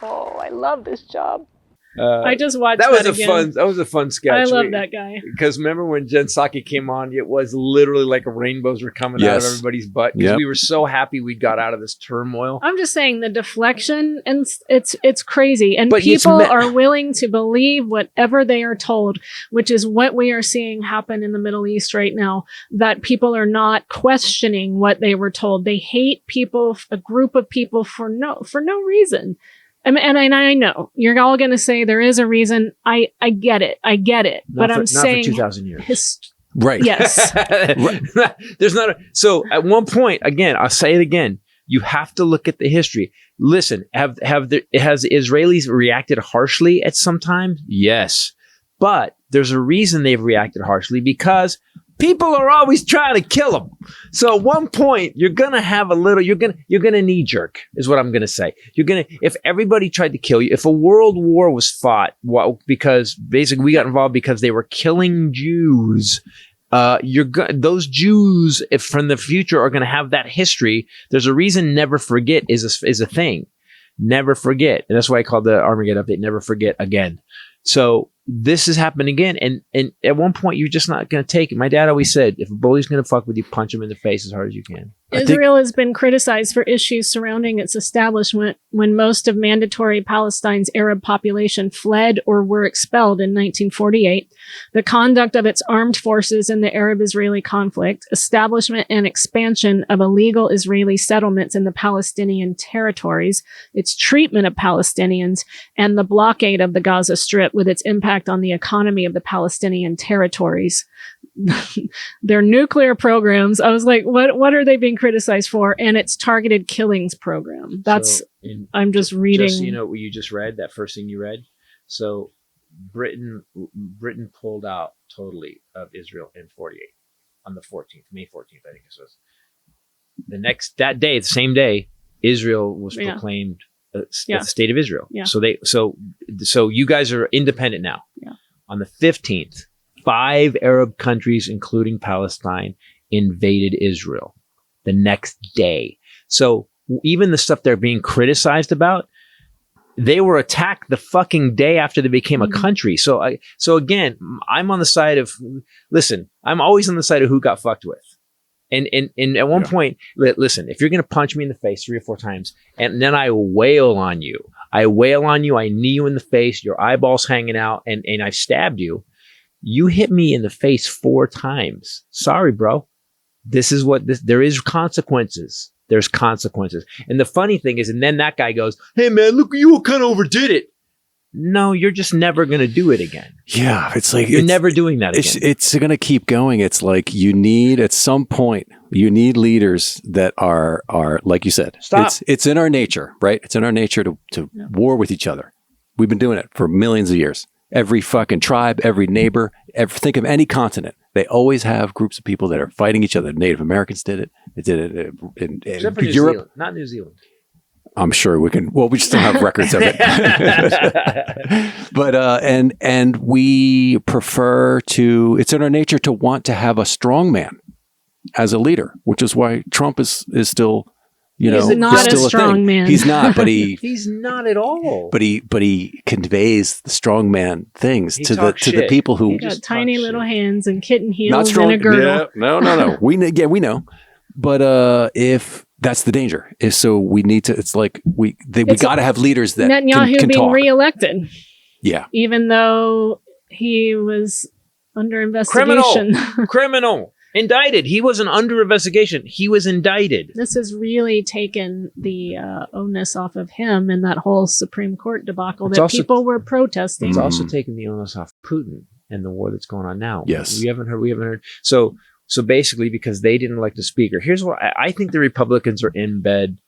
Speaker 2: Oh, I love this job. I just watched that again.
Speaker 1: That was a fun sketch.
Speaker 2: I love that guy.
Speaker 1: Because remember when Jen Psaki came on, it was literally like rainbows were coming out of everybody's butt. Because we were so happy we got out of this turmoil.
Speaker 2: I'm just saying the deflection, and it's crazy. And people are willing to believe whatever they are told, which is what we are seeing happen in the Middle East right now, that people are not questioning what they were told. They hate people, a group of people for no reason. And I know you're all going to say there is a reason. I get it. But I'm saying
Speaker 1: not for 2,000 years.
Speaker 3: Right.
Speaker 2: Yes.
Speaker 1: There's not a, so at one point, again, I'll say it again. You have to look at the history. Listen, has Israelis reacted harshly at some time? Yes. But there's a reason they've reacted harshly, because people are always trying to kill them. So at one point, you're gonna have a little. You're gonna knee jerk, is what I'm gonna say. If everybody tried to kill you, if a world war was fought, because basically we got involved because they were killing Jews. Those Jews, if from the future, are gonna have that history. There's a reason. Never forget is a thing. Never forget, and that's why I called the Armageddon update. Never forget again. So this has happened again. And at one point, you're just not going to take it. My dad always said, if a bully's going to fuck with you, punch him in the face as hard as you can.
Speaker 2: Israel has been criticized for issues surrounding its establishment when most of mandatory Palestine's Arab population fled or were expelled in 1948, the conduct of its armed forces in the Arab-Israeli conflict, establishment and expansion of illegal Israeli settlements in the Palestinian territories, its treatment of Palestinians, and the blockade of the Gaza Strip with its impact on the economy of the Palestinian territories. Their nuclear programs, I was like, what are they being criticized for? And its targeted killings program. That's, I'm just reading.
Speaker 1: Just, you know what you just read, that first thing you read? So Britain pulled out totally of Israel in 48 on the 14th, May 14th, I think it was. That day, the same day, Israel was proclaimed the state of Israel. Yeah. So you guys are independent now.
Speaker 2: Yeah.
Speaker 1: On the 15th, 5 Arab countries, including Palestine, invaded Israel the next day. So even the stuff they're being criticized about, they were attacked the fucking day after they became a country. So again, I'm on the side of, listen, I'm always on the side of who got fucked with. And at one point, listen, if you're going to punch me in the face 3 or 4 times and then I wail on you, I knee you in the face, your eyeballs hanging out, and I've stabbed you. You hit me in the face 4 times. Sorry, bro. There is consequences. There's consequences. And the funny thing is, and then that guy goes, hey man, look, you kind of overdid it. No, you're just never going to do it again.
Speaker 3: Yeah. It's like,
Speaker 1: you're never doing that again.
Speaker 3: It's going to keep going. It's like at some point, you need leaders that are like you said,
Speaker 1: stop.
Speaker 3: It's in our nature, right? It's in our nature to war with each other. We've been doing it for millions of years. Every fucking tribe, every neighbor, think of any continent. They always have groups of people that are fighting each other. Native Americans did it. They did it in
Speaker 1: Except for
Speaker 3: Europe.
Speaker 1: New Zealand, not New Zealand.
Speaker 3: I'm sure we can. Well, we just don't have records of it. But and we prefer to. It's in our nature to want to have a strong man as a leader, which is why Trump is still.
Speaker 2: He's not a strong man.
Speaker 3: He's not, but
Speaker 1: he's not at all.
Speaker 3: But he conveys the strong man things to the people who
Speaker 2: got tiny little hands and kitten heels
Speaker 3: not strong,
Speaker 2: and a girdle.
Speaker 3: Yeah, no. we know. But if that's the danger, we need to. It's like we got to have leaders that
Speaker 2: Netanyahu
Speaker 3: can
Speaker 2: being
Speaker 3: talk.
Speaker 2: reelected.
Speaker 3: Yeah,
Speaker 2: even though he was under investigation,
Speaker 1: criminal. Indicted. He wasn't under investigation. He was indicted.
Speaker 2: This has really taken the onus off of him in that whole Supreme Court debacle people were protesting.
Speaker 1: It's also taken the onus off Putin and the war that's going on now.
Speaker 3: Yes.
Speaker 1: We haven't heard. So basically, because they didn't elect a speaker, here's what I think the Republicans are in bed.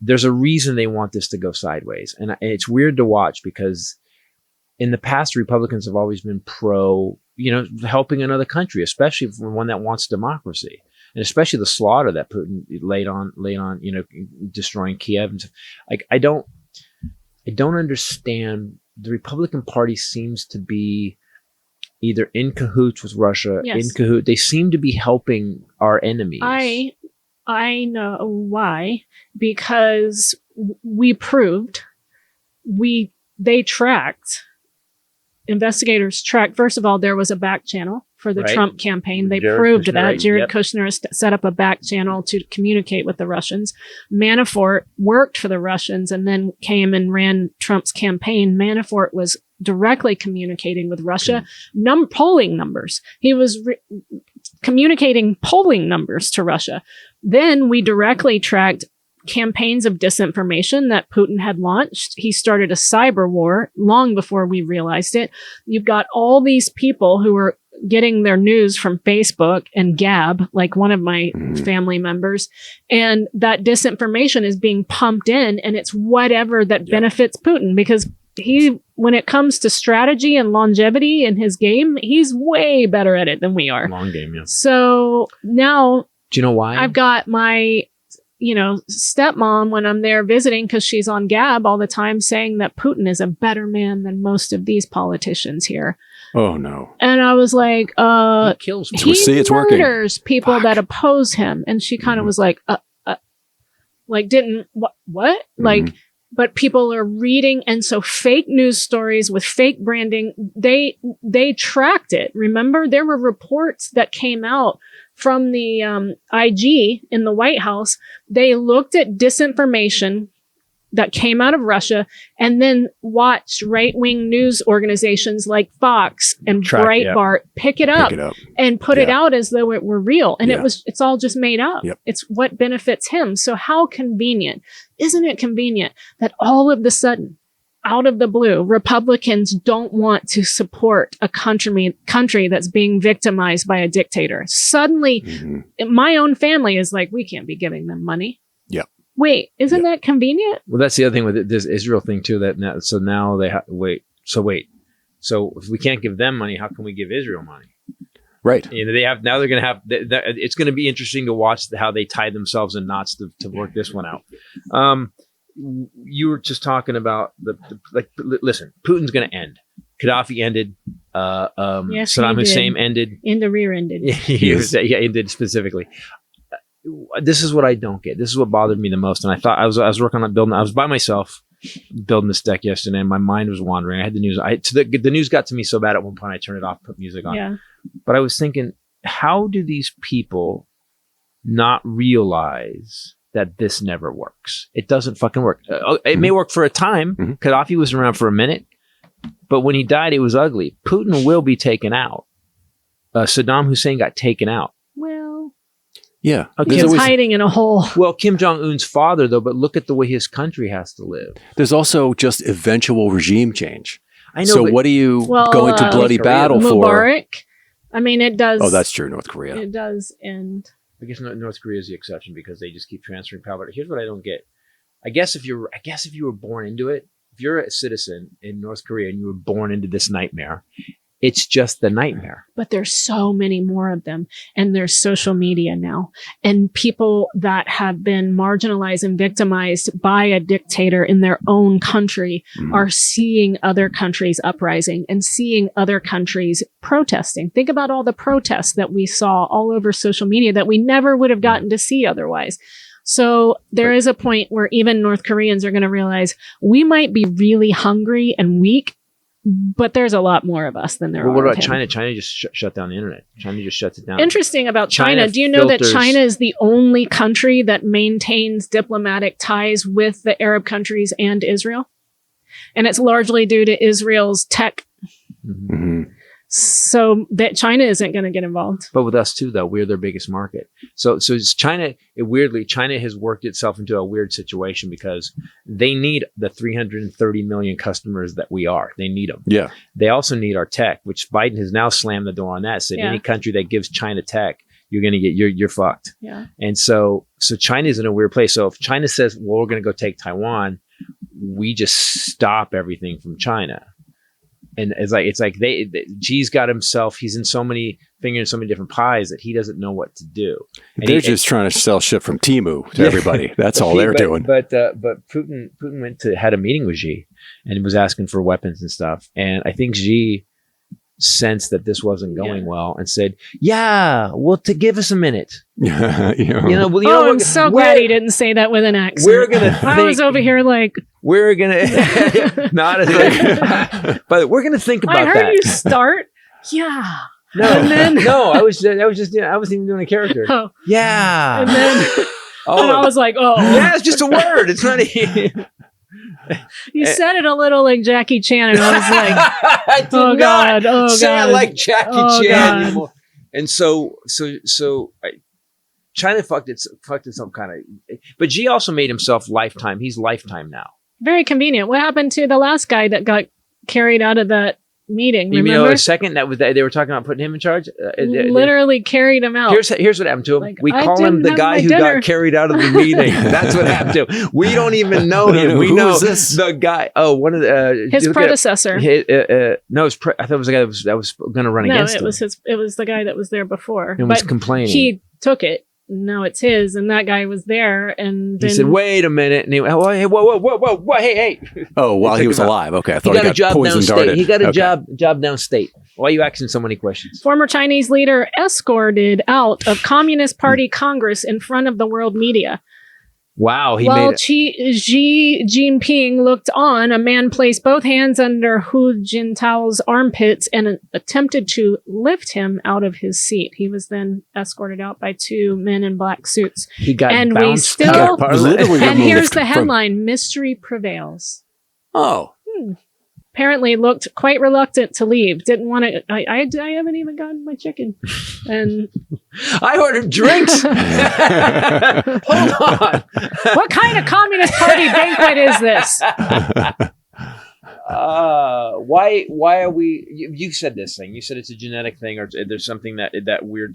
Speaker 1: There's a reason they want this to go sideways. And it's weird to watch because in the past, Republicans have always been pro, helping another country, especially for one that wants democracy, and especially the slaughter that Putin laid on, destroying Kiev. And like, I don't understand. The Republican Party seems to be either in cahoots with Russia, they seem to be helping our enemies.
Speaker 2: I know why, because we proved investigators tracked, first of all, there was a back channel for the Trump campaign. They proved that. Jared Kushner set up a back channel to communicate with the Russians. Manafort worked for the Russians and then came and ran Trump's campaign. Manafort was directly communicating with Russia. Polling numbers. He was communicating polling numbers to Russia. Then we directly tracked campaigns of disinformation that Putin had launched. He started a cyber war long before we realized it. You've got all these people who are getting their news from Facebook and Gab, like one of my family members. And that disinformation is being pumped in, and it's whatever that benefits Putin, because when it comes to strategy and longevity in his game, he's way better at it than we are.
Speaker 1: Long game, yeah.
Speaker 2: So now,
Speaker 1: do you know why?
Speaker 2: I've got my stepmom when I'm there visiting, because she's on Gab all the time, saying that Putin is a better man than most of these politicians here.
Speaker 3: Oh no.
Speaker 2: And I was like,
Speaker 1: he kills people.
Speaker 2: He murders people that oppose him. And she kind of was like, what? Like, but people are reading. And so fake news stories with fake branding, they tracked it. Remember, there were reports that came out from the IG in the White House. They looked at disinformation that came out of Russia and then watched right-wing news organizations like Fox and Breitbart pick it up and put it out as though it were real. And it's all just made up.
Speaker 3: Yep.
Speaker 2: It's what benefits him. So how convenient. Isn't it convenient that all of the sudden, out of the blue, Republicans don't want to support a country that's being victimized by a dictator? Suddenly, my own family is like, we can't be giving them money.
Speaker 3: Yep.
Speaker 2: Wait, isn't that convenient?
Speaker 1: Well, that's the other thing with this Israel thing too. Now they wait. So if we can't give them money, how can we give Israel money?
Speaker 3: Right.
Speaker 1: They're going to have. It's going to be interesting to watch how they tie themselves in knots to work this one out. You were just talking about listen, Putin's going to end. Gaddafi ended.
Speaker 2: Yes,
Speaker 1: Saddam Hussein ended.
Speaker 2: In the rear ended.
Speaker 1: He ended specifically. this is what I don't get. This is what bothered me the most. And I thought I was working on building. I was by myself building this deck yesterday, and my mind was wandering. I had the news. The news got to me so bad at one point I turned it off, put music on.
Speaker 2: Yeah.
Speaker 1: But I was thinking, how do these people not realize that this never works? It doesn't fucking work. It may work for a time. Gaddafi was around for a minute, but when he died, it was ugly. Putin will be taken out. Saddam Hussein got taken out.
Speaker 2: Well,
Speaker 3: Yeah.
Speaker 2: he's hiding in a hole.
Speaker 1: Well, Kim Jong-un's father, though, but look at the way his country has to live.
Speaker 3: There's also just eventual regime change.
Speaker 1: I know.
Speaker 3: So what are you going to bloody battle for?
Speaker 2: Mubarak. I mean, it does.
Speaker 3: Oh, that's true. North Korea.
Speaker 2: It does end.
Speaker 1: I guess North Korea is the exception because they just keep transferring power. But here's what I don't get. I guess if you were born into it, if you're a citizen in North Korea and you were born into this nightmare, it's just the nightmare.
Speaker 2: But there's so many more of them. And there's social media now. And people that have been marginalized and victimized by a dictator in their own country are seeing other countries uprising and seeing other countries protesting. Think about all the protests that we saw all over social media that we never would have gotten to see otherwise. So there is a point where even North Koreans are going to realize we might be really hungry and weak, but there's a lot more of us than there are.
Speaker 1: What about
Speaker 2: of him.
Speaker 1: China? China just shut down the internet. China just shuts it down.
Speaker 2: Interesting about China. Do you know that China is the only country that maintains diplomatic ties with the Arab countries and Israel? And it's largely due to Israel's tech. So that China isn't going to get involved.
Speaker 1: But with us too, though, we're their biggest market. So it's China. China has worked itself into a weird situation because they need the 330 million customers that we are. They need them.
Speaker 3: Yeah.
Speaker 1: They also need our tech, which Biden has now slammed the door on that. Said any country that gives China tech, you're going to get you're fucked.
Speaker 2: Yeah.
Speaker 1: And so China's in a weird place. So if China says, well, we're going to go take Taiwan, we just stop everything from China. And it's like G's got himself. He's in so many different pies that he doesn't know what to do. And
Speaker 3: they're just trying to sell shit from Temu to everybody. That's all they're doing.
Speaker 1: But Putin had a meeting with Xi and was asking for weapons and stuff. And I think Xi sensed that this wasn't going well and said, "Yeah, well, to give us a minute."
Speaker 2: I'm so glad he didn't say that with an accent.
Speaker 1: We're gonna.
Speaker 2: I was over here like
Speaker 1: we're gonna not a but we're gonna think about that.
Speaker 2: I heard you start. Yeah.
Speaker 1: No, I wasn't even doing a character.
Speaker 2: Oh.
Speaker 1: Yeah.
Speaker 2: And then and I was like, oh.
Speaker 1: Yeah, it's just a word. It's not
Speaker 2: You said it a little like Jackie Chan, and I was like,
Speaker 1: I did
Speaker 2: oh
Speaker 1: not
Speaker 2: God,
Speaker 1: say
Speaker 2: God.
Speaker 1: it like Jackie Chan
Speaker 2: God.
Speaker 1: anymore. And so China fucked it some kind of. But Xi also made himself lifetime. He's lifetime now.
Speaker 2: Very convenient. What happened to the last guy that got carried out of that meeting?
Speaker 1: You
Speaker 2: remember?
Speaker 1: know, a second they were talking about putting him in charge.
Speaker 2: Literally carried him out.
Speaker 1: Here's what happened to him.
Speaker 2: Like,
Speaker 1: we
Speaker 2: I
Speaker 1: call him the
Speaker 2: didn't
Speaker 1: guy
Speaker 2: have
Speaker 1: who
Speaker 2: my dinner.
Speaker 1: got carried out of the meeting. That's what happened to him. We don't even know him. We
Speaker 3: Who
Speaker 1: know
Speaker 3: is this?
Speaker 1: the guy. Oh, one of the
Speaker 2: his predecessor.
Speaker 1: No, I thought it was the guy that was going to run against him.
Speaker 2: It was the guy that was there before.
Speaker 1: And was complaining.
Speaker 2: He took it. Now it's his, and that guy was there, and then
Speaker 1: he said, "Wait a minute!" And he went, "Hey, whoa, hey!"
Speaker 3: Oh, while he was alive. Okay, I thought
Speaker 1: he got a job
Speaker 3: poison
Speaker 1: downstate.
Speaker 3: darted.
Speaker 1: He got a job downstate. Why are you asking so many questions?
Speaker 2: Former Chinese leader escorted out of Communist Party Congress in front of the world media.
Speaker 1: Wow,
Speaker 2: While Xi Jinping looked on, a man placed both hands under Hu Jintao's armpits and attempted to lift him out of his seat. He was then escorted out by two men in black suits.
Speaker 1: He got
Speaker 2: and
Speaker 1: bounced.
Speaker 2: We still, and here's the
Speaker 3: from-
Speaker 2: headline: Mystery prevails.
Speaker 3: Oh,
Speaker 2: Apparently looked quite reluctant to leave. Didn't want to. I haven't even gotten my chicken. And
Speaker 1: I ordered drinks. Hold on.
Speaker 2: what kind of Communist Party banquet is this?
Speaker 1: Why are we? You said this thing. You said it's a genetic thing, or there's something that we're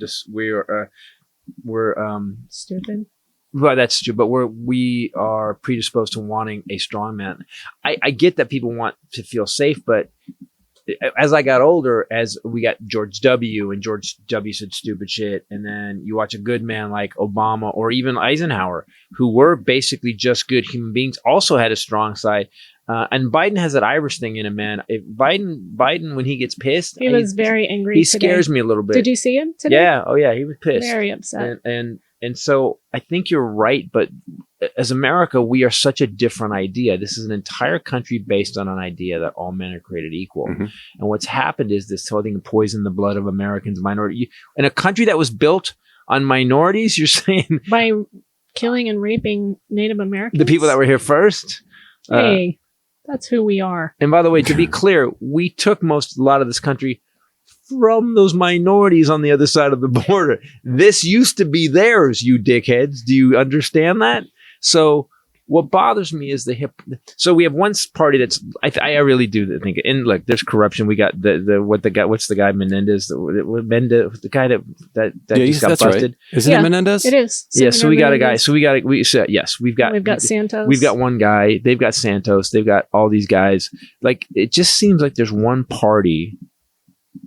Speaker 2: Stupid.
Speaker 1: Well, that's true, but we are predisposed to wanting a strong man. I get that people want to feel safe, but as I got older, as we got George W. and George W. said stupid shit, and then you watch a good man like Obama or even Eisenhower, who were basically just good human beings, also had a strong side. And Biden has that Irish thing in him, man. If Biden, when he gets pissed,
Speaker 2: He was very angry.
Speaker 1: He scares me a little bit.
Speaker 2: Did you see him today?
Speaker 1: Yeah. Oh, yeah. He was pissed.
Speaker 2: Very upset.
Speaker 1: And And so I think you're right, but as America, we are such a different idea. This is an entire country based on an idea that all men are created equal.
Speaker 3: Mm-hmm.
Speaker 1: And what's happened is this whole thing poisoned the blood of Americans, minority. In a country that was built on minorities, you're saying
Speaker 2: By killing and raping Native Americans.
Speaker 1: the people that were here first.
Speaker 2: Hey, that's who we are.
Speaker 1: And by the way, to be clear, we took a lot of this country from those minorities on the other side of the border. This used to be theirs, you dickheads. Do you understand that? So what bothers me is so we have one party that's, I really do think, and look, there's corruption. We got what's the guy Menendez, the guy that just got
Speaker 3: that's
Speaker 1: busted.
Speaker 3: right. Isn't it Menendez?
Speaker 2: It is.
Speaker 1: Yeah, so we got a guy. So we've got
Speaker 2: Santos.
Speaker 1: We've got one guy. They've got Santos. They've got all these guys. Like, it just seems like there's one party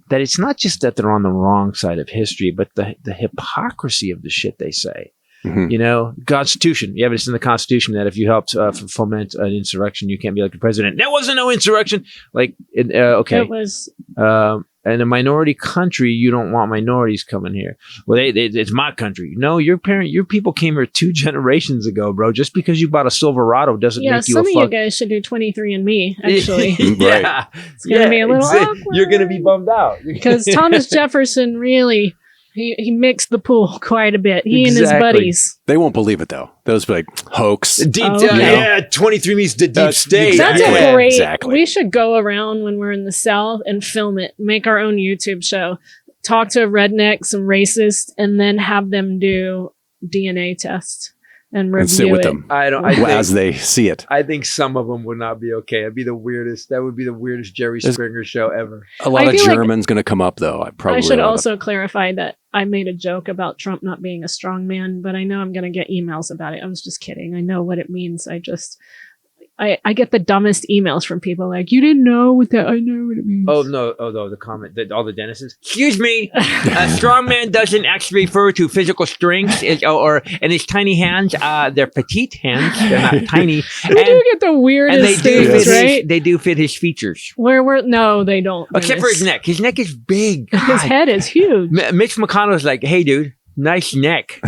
Speaker 1: that it's not just that they're on the wrong side of history, but the hypocrisy of the shit they say.
Speaker 3: Mm-hmm.
Speaker 1: You know, Constitution. Yeah, but it's in the Constitution that if you helped foment an insurrection, you can't be elected president. There wasn't no insurrection. Like, okay.
Speaker 2: It was.
Speaker 1: In a minority country, you don't want minorities coming here. Well, it's my country. No, your people came here 2 generations ago, bro. Just because you bought a Silverado doesn't make you
Speaker 2: some of you guys should do 23andMe, actually.
Speaker 1: Yeah.
Speaker 2: It's going to be a little awkward.
Speaker 1: You're going to be bummed out.
Speaker 2: Because Thomas Jefferson really, he mixed the pool quite a bit. He and his buddies.
Speaker 3: They won't believe it, though. Those be like hoax.
Speaker 1: Deep
Speaker 2: Oh,
Speaker 1: down,
Speaker 2: okay.
Speaker 1: yeah, 23andMe's the deep state.
Speaker 2: That's
Speaker 3: Exactly.
Speaker 2: a great.
Speaker 3: Exactly.
Speaker 2: We should go around when we're in the South and film it. Make our own YouTube show. Talk to a redneck, some racists, and then have them do DNA tests and review
Speaker 3: And sit with
Speaker 2: it.
Speaker 3: them
Speaker 1: I
Speaker 3: as they see it.
Speaker 1: I think some of them would not be okay. It'd be the weirdest. That would be the weirdest Jerry Springer show ever.
Speaker 3: A lot
Speaker 2: I
Speaker 3: of
Speaker 2: feel like
Speaker 3: Germans going to come up, though.
Speaker 2: I should also clarify that I made a joke about Trump not being a strong man, but I know I'm going to get emails about it. I was just kidding. I know what it means. I get the dumbest emails from people like, you didn't know what that, I know what it means.
Speaker 1: Oh no! The comment that all the dentists. Excuse me, a strong man doesn't actually refer to physical strength, and his tiny hands. They're petite hands. They're not tiny.
Speaker 2: We do get the weirdest things, right?
Speaker 1: They do fit his features.
Speaker 2: No, they don't.
Speaker 1: Except for his neck. His neck is big.
Speaker 2: His
Speaker 1: God.
Speaker 2: head is huge.
Speaker 1: Mitch McConnell's like, hey, dude, nice neck.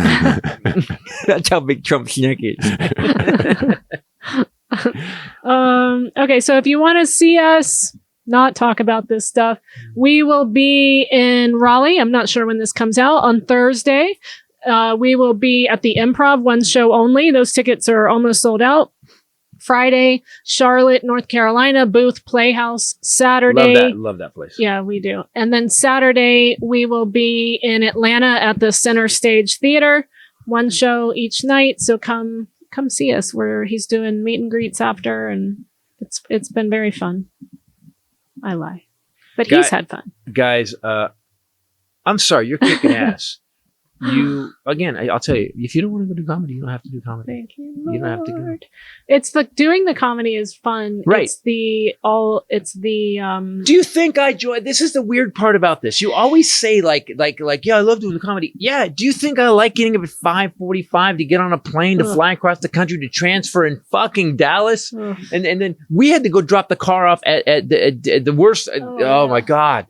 Speaker 1: That's how big Trump's neck is.
Speaker 2: Okay, so if you want to see us not talk about this stuff, we will be in Raleigh. I'm not sure when this comes out, on Thursday. We will be at the Improv, one show only. Those tickets are almost sold out. Friday, Charlotte, North Carolina, Booth Playhouse. Saturday.
Speaker 1: Love that place.
Speaker 2: Yeah, we do. And then Saturday, we will be in Atlanta at the Center Stage Theater. One show each night. So come see us, where he's doing meet and greets after, and it's been very fun. I lie, but he's had fun.
Speaker 1: Guys, I'm sorry, you're kicking ass. I'll tell you, if you don't want to go do comedy, you don't have to do comedy.
Speaker 2: Thank you, Lord.
Speaker 1: You don't have to go.
Speaker 2: It's doing the comedy is fun.
Speaker 1: Right.
Speaker 2: Do
Speaker 1: you think I enjoy? This is the weird part about this. You always say like, yeah, I love doing the comedy. Yeah. Do you think I like getting up at 5:45 to get on a plane to fly across the country to transfer in fucking Dallas? And then we had to go drop the car off at the worst. Oh my God.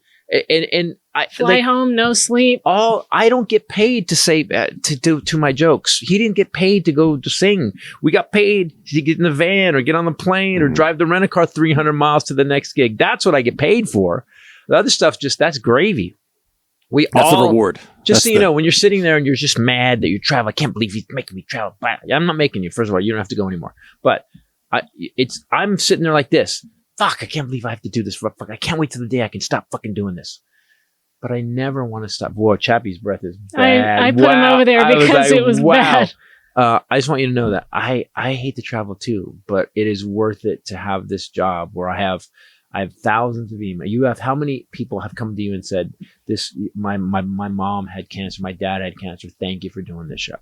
Speaker 1: And I
Speaker 2: fly home, no sleep.
Speaker 1: I don't get paid to say to my jokes. He didn't get paid to go to sing. We got paid to get in the van or get on the plane or drive the rent-a-car 300 miles to the next gig. That's what I get paid for. The other stuff, that's gravy.
Speaker 3: That's the reward.
Speaker 1: Just so you know, when you're sitting there and you're just mad that you travel, I can't believe he's making me travel. I'm not making you. First of all, you don't have to go anymore. But I'm sitting there like this. Fuck, I can't believe I have to do this. I can't wait till the day I can stop fucking doing this. But I never want to stop. Whoa, Chappie's breath is bad.
Speaker 2: I put him over there because it was bad.
Speaker 1: I just want you to know that I hate to travel too, but it is worth it to have this job where I have thousands of emails. You have, how many people have come to you and said, "This, my mom had cancer, my dad had cancer. Thank you for doing this show."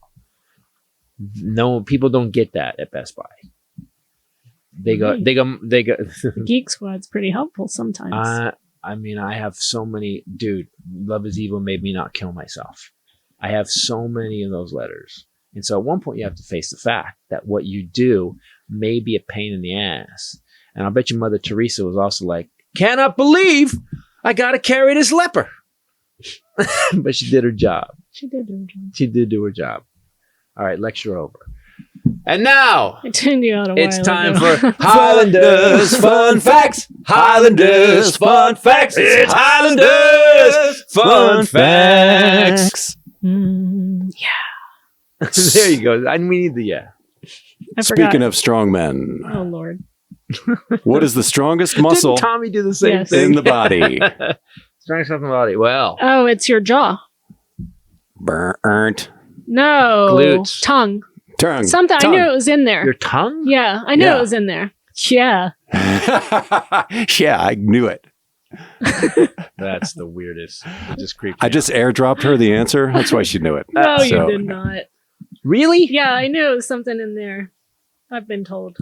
Speaker 1: No, people don't get that at Best Buy. They go.
Speaker 2: The Geek Squad's pretty helpful sometimes.
Speaker 1: I mean, I have so many. Dude, Love is Evil made me not kill myself. I have so many of those letters. And so at one point you have to face the fact that what you do may be a pain in the ass. And I'll bet you Mother Teresa was also like, cannot believe I got to carry this leper. But she did her job.
Speaker 2: She did do her job.
Speaker 1: She did do her job. All right, lecture over. And now
Speaker 2: I tuned you out a while
Speaker 1: it's time
Speaker 2: ago.
Speaker 1: for Highlanders Fun Facts. Highlanders Fun Facts. It's Highlanders Fun Facts.
Speaker 2: Yeah.
Speaker 1: There you go. We need the yeah.
Speaker 2: I
Speaker 3: Speaking
Speaker 2: forgot.
Speaker 3: of strong men,
Speaker 2: Oh, Lord.
Speaker 3: what is the strongest muscle
Speaker 1: Didn't Tommy do the same
Speaker 2: Yes.
Speaker 1: thing
Speaker 3: in the body?
Speaker 1: Strongest muscle in the body. Well,
Speaker 2: Oh, it's your jaw.
Speaker 3: Burnt.
Speaker 2: No.
Speaker 1: Glutes.
Speaker 2: Tongue.
Speaker 3: Tongue.
Speaker 2: Something. I
Speaker 3: Tongue.
Speaker 2: knew it was in there.
Speaker 1: your tongue?
Speaker 2: Yeah, I knew
Speaker 3: Yeah.
Speaker 2: it was in there. Yeah.
Speaker 3: Yeah, I knew it.
Speaker 1: That's the weirdest. It just creeped me
Speaker 3: I just airdropped her the answer. That's why she knew it.
Speaker 2: No,
Speaker 3: So-
Speaker 2: you did not.
Speaker 1: out. Really?
Speaker 2: Yeah, I knew it was something in there. I've been told.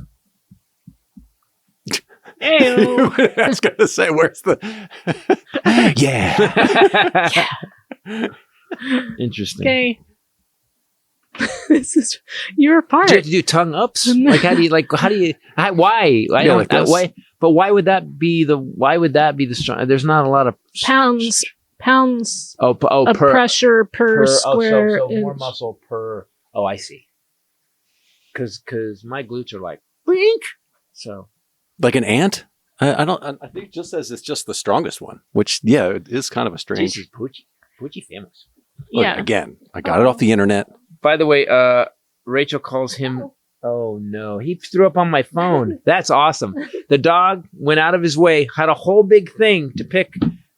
Speaker 2: Ew.
Speaker 3: I was going to say, where's the... Yeah.
Speaker 1: Interesting.
Speaker 2: Okay. This is your part.
Speaker 1: Do you have to do tongue ups? Like how do you why? I
Speaker 3: Yeah,
Speaker 1: don't
Speaker 3: like this.
Speaker 1: why, but why would that be the strong? There's not a lot of
Speaker 2: Pounds
Speaker 1: of
Speaker 2: of pressure per square
Speaker 1: so more
Speaker 2: inch.
Speaker 1: muscle per. Oh, I see. Because my glutes are like blink. So
Speaker 3: Like an ant? I don't... I think it just says it's just the strongest one, which, yeah, it is kind of a strange...
Speaker 1: Jesus, Poochie famous.
Speaker 3: Look,
Speaker 2: Yeah.
Speaker 3: again, I got it off the internet.
Speaker 1: By the way, Rachel calls him. Oh no, he threw up on my phone. That's awesome. The dog went out of his way, had a whole big thing to pick.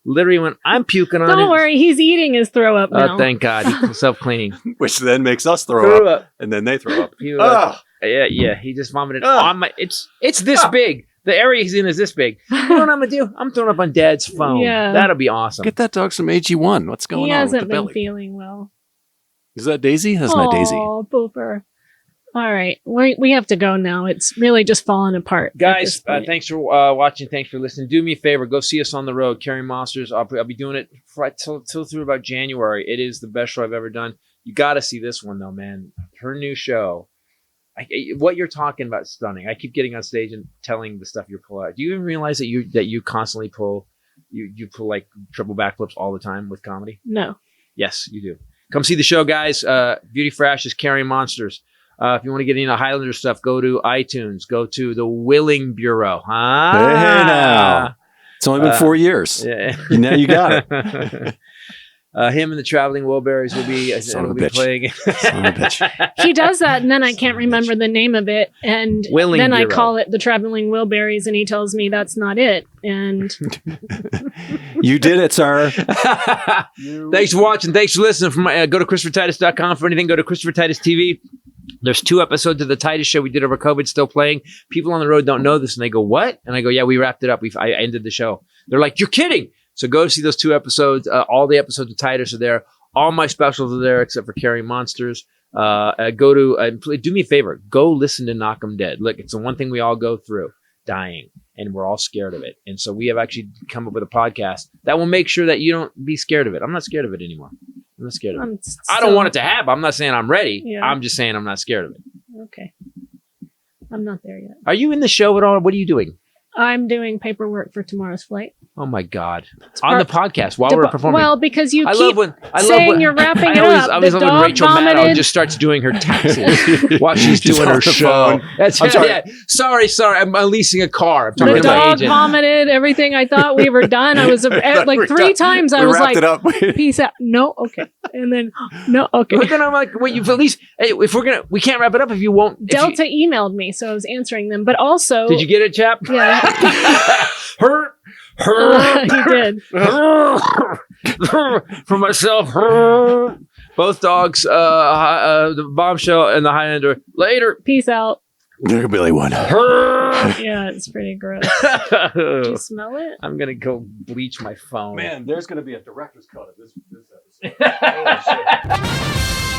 Speaker 1: Literally, when I'm puking on it.
Speaker 2: Don't worry, he's eating his throw up now.
Speaker 1: Oh, thank God, he's self-cleaning.
Speaker 3: Which then makes us throw up, and then they throw up.
Speaker 1: He was like, yeah. He just vomited on my. It's this big. The area he's in is this big. You know what I'm gonna do? I'm throwing up on Dad's phone.
Speaker 2: Yeah.
Speaker 1: That'll be awesome.
Speaker 3: Get that dog some AG1. What's going
Speaker 2: He
Speaker 3: on with the
Speaker 2: hasn't been
Speaker 3: belly?
Speaker 2: feeling well.
Speaker 3: Is that Daisy? That's not Daisy.
Speaker 2: Oh, Booper. All right, we have to go now. It's really just falling apart, at
Speaker 1: Guys,
Speaker 2: this point.
Speaker 1: thanks for watching. Thanks for listening. Do me a favor. Go see us on the road, Carrying Monsters. I'll be doing it till through about January. It is the best show I've ever done. You got to see this one, though, man. Her new show. What you're talking about is stunning. I keep getting on stage and telling the stuff you pull out. Do you even realize that you constantly pull you pull like triple backflips all the time with comedy?
Speaker 2: No.
Speaker 1: Yes, you do. Come see the show, guys. Beauty for Ashes, Carrying Monsters. If you want to get into Highlander stuff, go to iTunes. Go to the Willing Bureau.
Speaker 3: Hey, now. It's only been 4 years.
Speaker 1: Yeah.
Speaker 3: Now you got it.
Speaker 1: Him and the Traveling Wilburys will be,
Speaker 3: Son of a
Speaker 1: will be
Speaker 3: bitch.
Speaker 1: playing.
Speaker 3: Son of a bitch.
Speaker 2: He does that, and then I can't remember the name of it, and
Speaker 1: Willing
Speaker 2: then I
Speaker 1: Bureau.
Speaker 2: call it the Traveling Wilburys, and he tells me that's not it. And
Speaker 3: You did it, sir.
Speaker 1: Thanks for watching. Thanks for listening. Go to ChristopherTitus.com for anything. Go to Christopher Titus TV. There's 2 episodes of the Titus show we did over COVID still playing. People on the road don't know this, and they go, "What?" And I go, "Yeah, we wrapped it up. I ended the show." They're like, "You're kidding!" So go see those 2 episodes. All the episodes of Titus are there. All my specials are there except for Carrying Monsters. Go to do me a favor. Go listen to Knock 'Em Dead. Look, it's the one thing we all go through, dying, and we're all scared of it. And so we have actually come up with a podcast that will make sure that you don't be scared of it. I'm not scared of it anymore. I'm not scared of it. I don't want it to happen. I'm not saying I'm ready.
Speaker 2: Yeah.
Speaker 1: I'm just saying I'm not scared of it.
Speaker 2: Okay. I'm not there yet.
Speaker 1: Are you in the show at all? What are you doing?
Speaker 2: I'm doing paperwork for tomorrow's flight.
Speaker 1: Oh my God! On the podcast while we're
Speaker 2: Depo-
Speaker 1: performing.
Speaker 2: Well, because you
Speaker 1: I
Speaker 2: keep
Speaker 1: love when
Speaker 2: saying you're wrapping it up.
Speaker 1: I always
Speaker 2: The
Speaker 1: love when
Speaker 2: dog
Speaker 1: Rachel Maddow
Speaker 2: vomited.
Speaker 1: just starts doing her taxes while she's
Speaker 3: She's
Speaker 1: doing
Speaker 3: on
Speaker 1: her
Speaker 3: the
Speaker 1: show.
Speaker 3: phone.
Speaker 1: That's
Speaker 3: I'm sorry.
Speaker 1: Yeah. Sorry. I'm leasing a car. I'm talking
Speaker 2: The
Speaker 1: to my
Speaker 2: dog
Speaker 1: agent.
Speaker 2: vomited. Everything. I thought we were done. I was like
Speaker 3: We're
Speaker 2: 3
Speaker 3: done.
Speaker 2: times. I
Speaker 3: We
Speaker 2: was
Speaker 3: wrapped
Speaker 2: like,
Speaker 3: it up.
Speaker 2: peace out. No, okay. And then, no, okay.
Speaker 1: But then I'm like, wait, you've at least if we can't wrap it up if you won't. if you-
Speaker 2: Delta emailed me, so I was answering them. But also,
Speaker 1: did you get it, chap?
Speaker 2: Yeah.
Speaker 1: Her.
Speaker 2: he did.
Speaker 1: For myself. Both dogs. The Bombshell and the Highlander. Later.
Speaker 2: Peace out.
Speaker 3: Billy one.
Speaker 2: Yeah, it's pretty gross. Did you smell it?
Speaker 1: I'm gonna go bleach my phone.
Speaker 3: Man, there's going to be a director's cut of this episode.